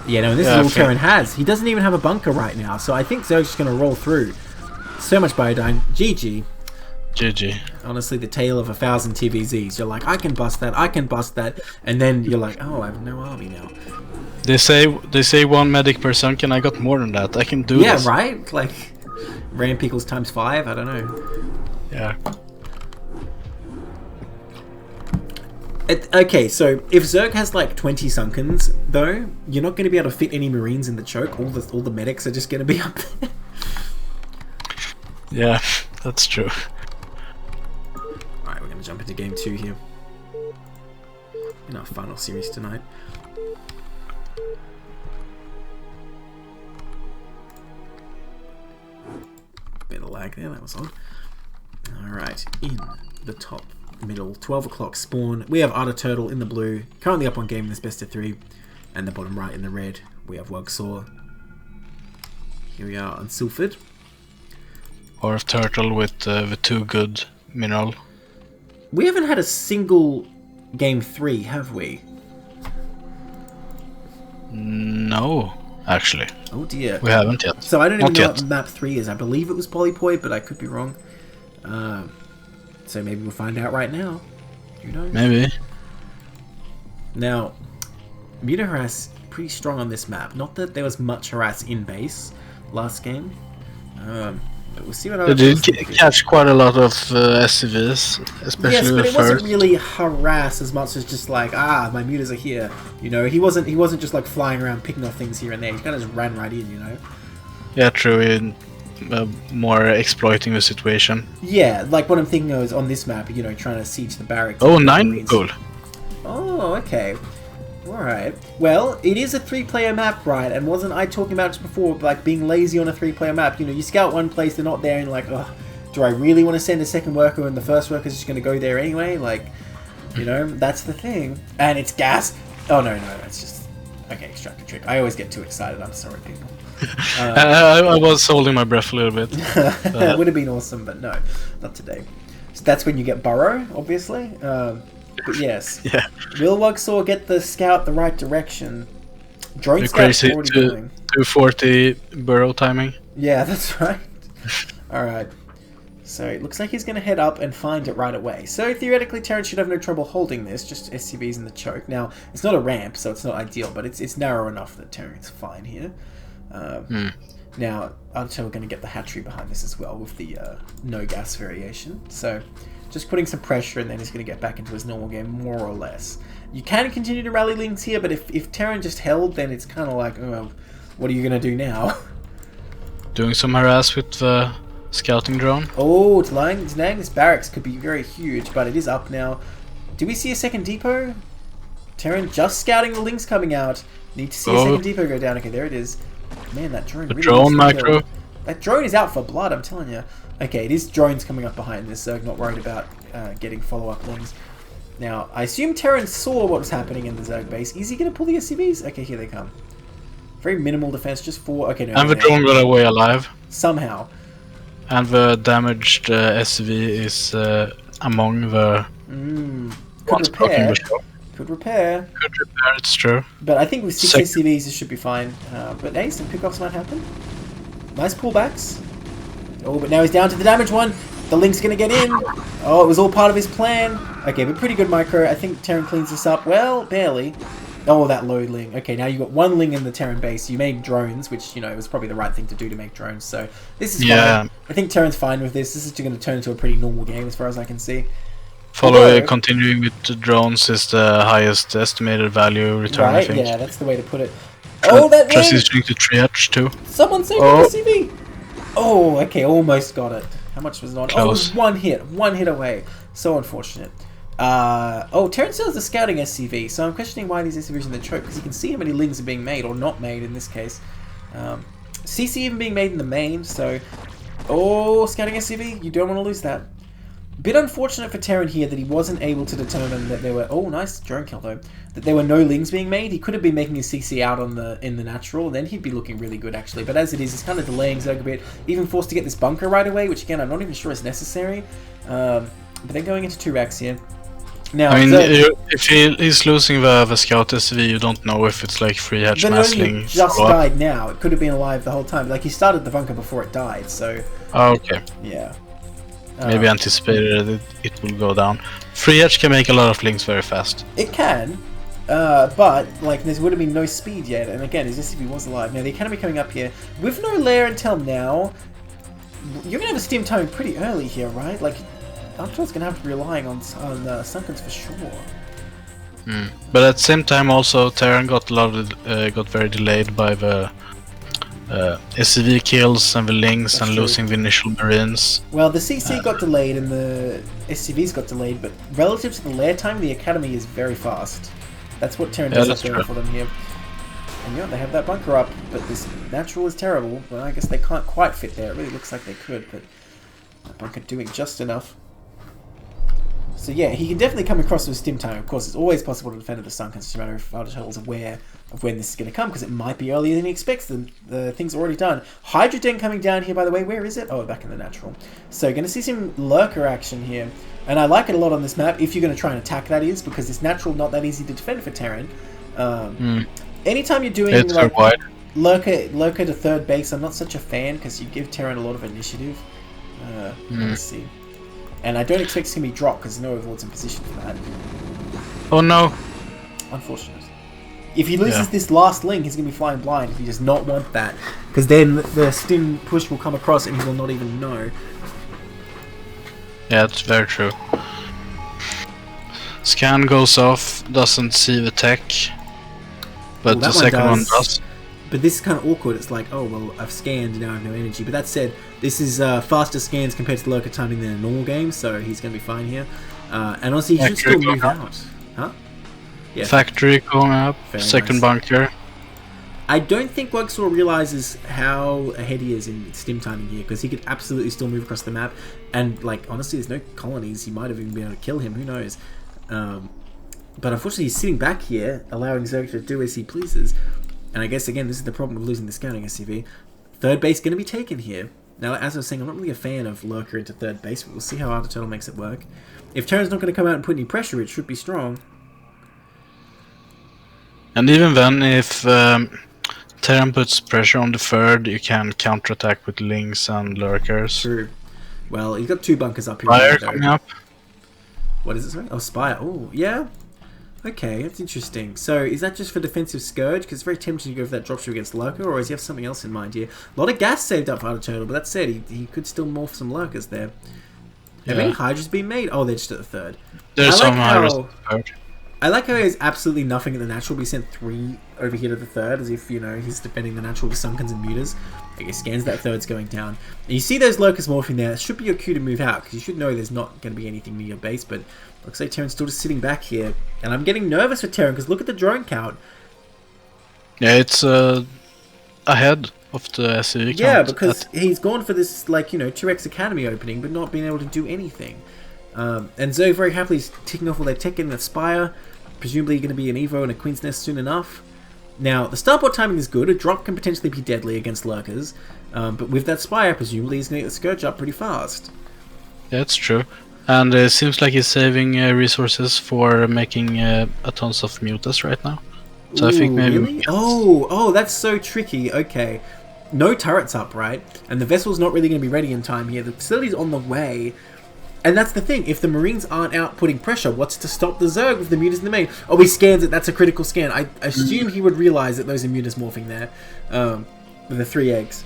Yeah, no, this is all Terran has. He doesn't even have a bunker right now, so I think Zerg's just going to roll through. So much Biodyne. GG. GG. Honestly, the tale of 1,000 TVZs. You're like, I can bust that, and then you're like, oh, I have no army now. They say 1 medic per Sunken. I got more than that. I can do this. Yeah, right? Like, ramp equals times 5? I don't know. Yeah. Okay, so if Zerg has like 20 Sunkens, though, you're not going to be able to fit any Marines in the choke. All the medics are just going to be up there. Yeah, that's true. Alright, we're going to jump into game 2 here. In our final series tonight. Bit of lag there, that was odd. Alright, in the top middle, 12 o'clock spawn. We have Otter Turtle in the blue, currently up on game in this best of 3. And the bottom right in the red, we have WugsaW. Here we are on Silphid. Or of Turtle with the 2 good mineral. We haven't had a single game 3, have we? No, actually. Oh dear. We haven't yet. So I don't even know what map 3 is. I believe it was Polypoid, but I could be wrong. So maybe we'll find out right now. Who knows? Maybe. Now, Muta Harass pretty strong on this map. Not that there was much harass in base last game. But we'll see what They did catch quite a lot of SCVs, especially yes, but it first. wasn't really harass as much as just like, my mutas are here. You know, he wasn't just like flying around picking off things here and there. He kind of just ran right in, you know. Yeah, true. More exploiting the situation. Yeah, like what I'm thinking of is on this map, you know, trying to siege the barracks. Oh, 9 goal. Oh, okay. Alright. Well, it is a 3-player map, right? And wasn't I talking about just before, like being lazy on a 3-player map? You know, you scout one place, they're not there, and you're like, oh, do I really want to send a second worker and the first worker's just going to go there anyway? Like, you know, that's the thing. And it's gas. Oh, no, it's just... Okay, extractor trick. I always get too excited. I'm sorry, people. I was holding my breath a little bit. It would have been awesome, but no, not today. So that's when you get burrow, obviously. But yes, yeah. Will WugsaW get the scout the right direction? Drone scout's already going. 240 burrow timing. Yeah, that's right. Alright. So it looks like he's going to head up and find it right away. So theoretically, Terran should have no trouble holding this, just SCVs in the choke. Now, it's not a ramp, so it's not ideal, but it's narrow enough that Terran's fine here. Now, I'm sure we're going to get the hatchery behind this as well with the no gas variation. So just putting some pressure, and then he's going to get back into his normal game, more or less. You can continue to rally links here, but if Terran just held, then it's kind of like, oh, what are you going to do now? Doing some harass with the scouting drone. Oh, it's lying. This barracks could be very huge, but it is up now. Do we see a second depot? Terran just scouting the links coming out. Need to see a second depot go down. Okay, there it is. Man, that drone. The really drone micro. That drone is out for blood, I'm telling you. Okay, it is drones coming up behind this, so I'm not worried about getting follow-up links. Now, I assume Terran saw what was happening in the Zerg base. Is he going to pull the SCVs? Okay, here they come. Very minimal defense, just 4. Okay, no. And the drone got away alive. Somehow. And the damaged SCV is among the Could Could repair. Could repair, it's true. But I think with 6 SCVs, it should be fine. But hey, some pickoffs might happen. Nice pullbacks. Oh, but now he's down to the damage one. The Link's going to get in. Oh, it was all part of his plan. Okay, but pretty good micro. I think Terran cleans this up. Well, barely. Oh, that low Ling. Okay, now you've got one Ling in the Terran base. You made drones, which, you know, was probably the right thing to do to make drones. So this is fine. I think Terran's fine with this. This is going to turn into a pretty normal game as far as I can see. Continuing with the drones is the highest estimated value return, right? I think. Yeah, that's the way to put it. Oh, that Ling! Transitioning to triage too. Someone saved the SCV! Oh, okay, almost got it. How much was it on? Close. Oh, it was one hit away. So unfortunate. Terran still has the scouting SCV, so I'm questioning why these SCVs are in the choke, because you can see how many Lings are being made, or not made in this case. CC even being made in the main, so... Oh, scouting SCV, you don't want to lose that. Bit unfortunate for Terran here that he wasn't able to determine that there were... Oh, nice drone kill though. That there were no Lings being made. He could have been making his CC out on in the natural, then he'd be looking really good actually. But as it is, he's kind of delaying Zerg a bit. Even forced to get this bunker right away, which again, I'm not even sure is necessary. But they're going into 2 racks here. Now, I mean, if he's losing the scout SV, you don't know if it's like free hatch massling. Just died now. It could have been alive the whole time. Like, he started the bunker before it died, so... Oh, okay. Yeah. Maybe anticipated that it will go down. Free hatch can make a lot of links very fast. It can, but like there would have been no speed yet. And again, his SCV was alive. Now the Academy coming up here with no lair until now. You're gonna have a steam timing pretty early here, right? Like, Altra's gonna have to be relying on Sunkens for sure. But at the same time, also Terran got very delayed by the SCV kills and the links. That's and true. Losing the initial marines. Well, the CC got delayed and the SCVs got delayed, but relative to the lair time, the Academy is very fast. That's what Terran does have going for them here. And yeah, they have that bunker up, but this natural is terrible. Well, I guess they can't quite fit there. It really looks like they could, but that bunker doing just enough. So yeah, he can definitely come across with stim time. Of course, it's always possible to defend at the Sunkens. It's just a matter if Aldershell's aware of when this is going to come, because it might be earlier than he expects. The thing's already done. Hydrogen coming down here, by the way. Where is it? Oh, back in the natural. So going to see some lurker action here. And I like it a lot on this map, if you're going to try and attack, that is, because this natural not that easy to defend for Terran. Anytime you're doing like lurker to third base, I'm not such a fan, because you give Terran a lot of initiative. Let's see. And I don't expect it's going to be dropped, because there's no overlords in position for that. Oh no. Unfortunate. If he loses this last link, he's going to be flying blind if he does not want that. Because then the stim push will come across and he will not even know. Yeah, that's very true. Scan goes off, doesn't see the tech. But the second one does. But this is kind of awkward. It's like, oh, well, I've scanned and now I have no energy. But that said, this is faster scans compared to lurker timing than a normal game, so he's going to be fine here. And honestly, he should still move out. Huh? Yeah. Factory going up, very second nice. Bunker. I don't think WugsaW realizes how ahead he is in stim timing here, because he could absolutely still move across the map. And, like, honestly, there's no colonies. He might have even been able to kill him. Who knows? But unfortunately, he's sitting back here, allowing Zerg to do as he pleases. And I guess, again, this is the problem of losing the scouting SCV. Third base going to be taken here. Now, as I was saying, I'm not really a fan of lurker into third base, but we'll see how ash.Return makes it work. If Terran's not going to come out and put any pressure, it should be strong. And even then, if Terran puts pressure on the third, you can counterattack with links and lurkers. True. Well, he's got 2 bunkers up here. Spire coming up. What is it, sorry? Oh, Spire. Oh, yeah. Okay, that's interesting. So, is that just for defensive Scourge? Because it's very tempting to go for that dropship against Lurker, or does he have something else in mind here? A lot of gas saved up for ash.Return, but that said, he could still morph some Lurkers there. Have any Hydras been made? Oh, they're just at the third. There's some Hydras at the third. I like how he has absolutely nothing at the natural, but he sent 3 over here to the third, as if, you know, he's defending the natural with Sunkens and Mutas. Like, he scans that third's going down. And you see those Lurkers morphing there. It should be your cue to move out, because you should know there's not going to be anything near your base, but looks like Terran's still just sitting back here. And I'm getting nervous for Terran, because look at the drone count. Yeah, it's ahead of the SCV count. Yeah, because he's gone for this, like, you know, 2x Academy opening, but not being able to do anything. And Zerg very happily is ticking off all their tech in the Spire. Presumably going to be an Evo and a Queen's Nest soon enough. Now, the starport timing is good. A drop can potentially be deadly against lurkers. But with that Spire, presumably he's going to get the Scourge up pretty fast. Yeah, that's true. And it seems like he's saving resources for making a tons of mutas right now. So I think maybe... Really? Oh, that's so tricky. Okay. No turrets up, right? And the vessel's not really going to be ready in time here. The facility's on the way. And that's the thing. If the Marines aren't out putting pressure, what's to stop the Zerg with the mutas in the main? Oh, he scans it. That's a critical scan. I assume he would realize that those are mutas morphing there. With the 3 eggs.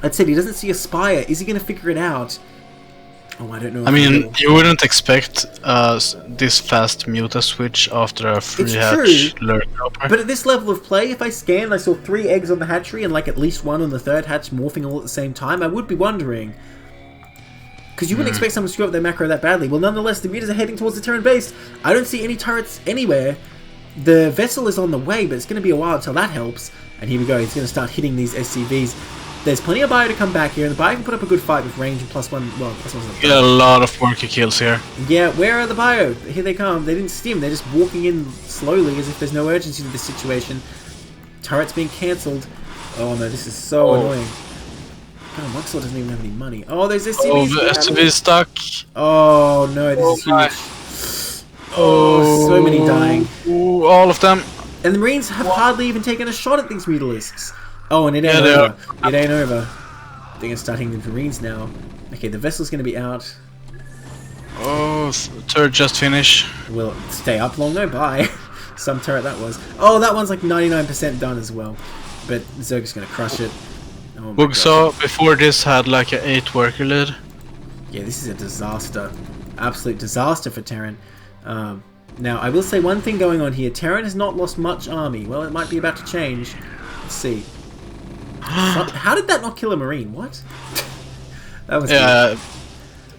That's it. He doesn't see a Spire. Is he going to figure it out? Oh, I don't know. I mean, you wouldn't expect this fast muta switch after a free hatch lurker. But at this level of play, if I scanned, I saw 3 eggs on the hatchery and like at least 1 on the 3rd hatch morphing all at the same time, I would be wondering. Because you wouldn't expect someone to screw up their macro that badly. Well, nonetheless, the mutas are heading towards the Terran base. I don't see any turrets anywhere. The vessel is on the way, but it's going to be a while until that helps. And here we go. He's going to start hitting these SCVs. There's plenty of bio to come back here, and the bio can put up a good fight with range and +1. Well, +1's get a lot of worky kills here. Yeah, where are the bio? Here they come. They didn't stim. They're just walking in slowly as if there's no urgency to this situation. Turrets being cancelled. Oh no, this is so annoying. God, WugsaW doesn't even have any money. Oh, there's SCVs. Oh, the SCV is stuck. Oh no, this is huge. Oh, so many dying. Ooh, all of them. And the Marines have hardly even taken a shot at these mutalisks. Oh, and it ain't over. It ain't over. They're going to start hitting the Marines now. Okay, the vessel's going to be out. Oh, turret just finished. Will it stay up long? No, bye. Some turret that was. Oh, that one's like 99% done as well. But Zerg's going to crush it. Oh WugsaW before this had like an 8 worker lead. Yeah, this is a disaster. Absolute disaster for Terran. Now, I will say one thing going on here. Terran has not lost much army. Well, it might be about to change. Let's see. How did that not kill a Marine? What? That was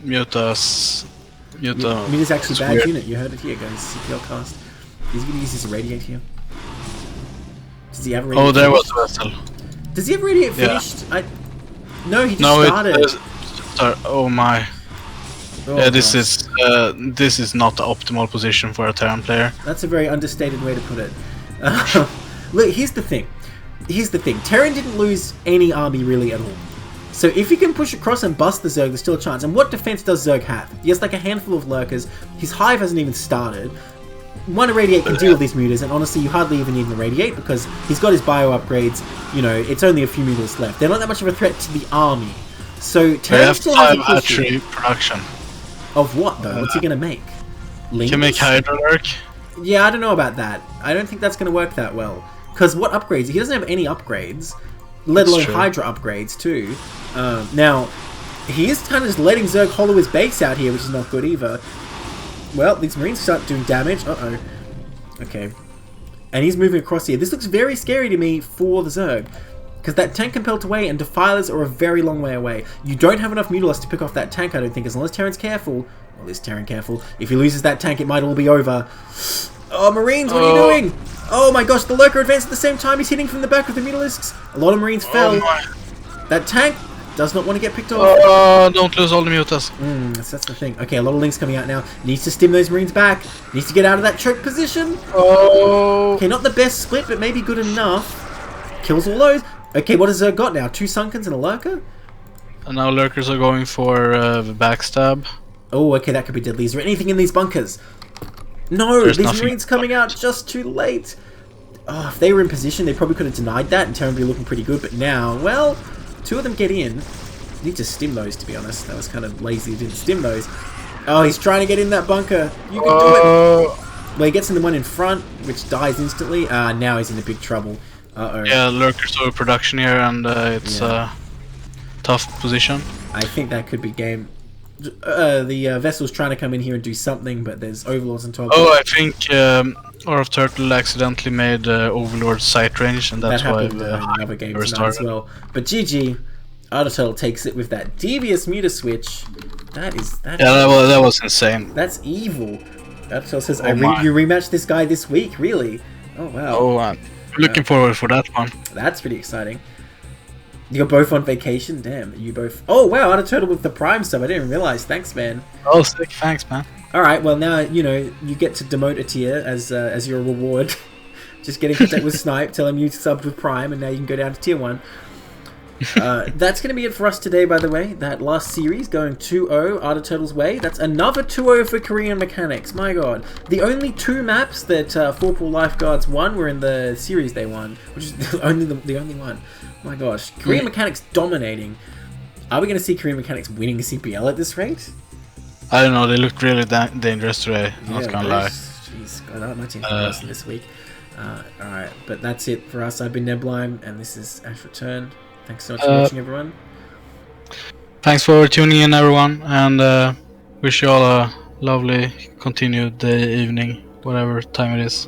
Muta's actually a bad weird unit. You heard it here, guys. CPL cast. Is he going to use his radiate here? Does he have a radiate? Oh, there was the vessel. Does he have radiate finished? No, he just started. Oh my. Oh, yeah, this is not the optimal position for a Terran player. That's a very understated way to put it. Look, here's the thing. Terran didn't lose any army really at all. So if he can push across and bust the Zerg, there's still a chance. And what defense does Zerg have? He has like a handful of lurkers. His hive hasn't even started. One irradiate can deal with these mutas, and honestly, you hardly even need an irradiate because he's got his bio upgrades. You know, it's only a few mutas left. They're not that much of a threat to the army. So Terran still has a hatchery production. Of what though? What's he gonna make? Links? Can make Hydra lurk? Yeah, I don't know about that. I don't think that's gonna work that well. Because what upgrades? He doesn't have any upgrades, let alone Hydra upgrades too. Now, he is kind of just letting Zerg hollow his base out here, which is not good either. Well, these Marines start doing damage. Uh-oh. Okay. And he's moving across here. This looks very scary to me for the Zerg. Because that tank compelled away and Defilers are a very long way away. You don't have enough Mutalisks to pick off that tank, I don't think, as long as Terran's careful. Well, is Terran careful? If he loses that tank, it might all be over. Oh, Marines, what are you doing? Oh my gosh, the Lurker advanced at the same time. He's hitting from the back with the Mutalisks. A lot of Marines fell. That tank does not want to get picked off. Oh, don't lose all the mutas. That's the thing. Okay, a lot of links coming out now. Needs to stim those Marines back. Needs to get out of that choke position. Oh. Okay, not the best split, but maybe good enough. Kills all those. Okay, what has Zerg got now? 2 Sunkens and a Lurker? And now Lurkers are going for the backstab. Oh, okay, that could be deadly. Is there anything in these bunkers? No, these Marines coming out just too late. Oh, if they were in position, they probably could have denied that and Terran would be looking pretty good. But now, well, 2 of them get in. Need to stim those, to be honest. That was kind of lazy. He didn't stim those. Oh, he's trying to get in that bunker. You can do it. Well, he gets in the one in front, which dies instantly. Now he's in a big trouble. Uh-oh. Yeah, Lurkers over production here, and it's a tough position. I think that could be game. The vessel's trying to come in here and do something, but there's Overlords on top. Oh, I think Orf Turtle accidentally made Overlord sight range, and that's why in other games as well. But GG, Turtle takes it with that devious muta switch. That was insane. That's evil. Turtle says, "You rematch this guy this week, really? Oh wow. Oh, looking forward for that one. That's pretty exciting." You're both on vacation? Damn, you both... Oh, wow, Turtle with the Prime stuff. I didn't even realize. Thanks, man. Oh, sick. Thanks, man. Alright, well, now, you know, you get to demote a tier as your reward. Just get in contact with Snipe, tell him you subbed with Prime, and now you can go down to tier 1. That's going to be it for us today, by the way. That last series going 2-0 Art of Turtles' way. That's another 2-0 for Korean Mechanics. My god. The only 2 maps that Pool Lifeguards won were in the series they won, which is the only one. My gosh. Korean Mechanics dominating. Are we going to see Korean Mechanics winning the CPL at this rate? I don't know, they looked really dangerous today, not gonna lie. Jeez, God, my team's worse this week. Alright, but that's it for us. I've been Neblime, and this is ash.Return. Thanks so much for watching, everyone. Thanks for tuning in, everyone, and wish you all a lovely continued day, evening, whatever time it is.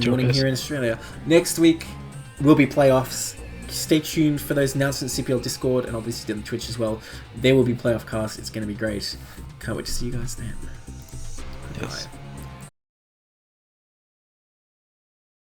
Morning here in Australia. Next week will be playoffs. Stay tuned for those announcements, CPL Discord, and obviously on Twitch as well. There will be playoff casts. It's going to be great. Can't wait to see you guys then. Yes. Bye.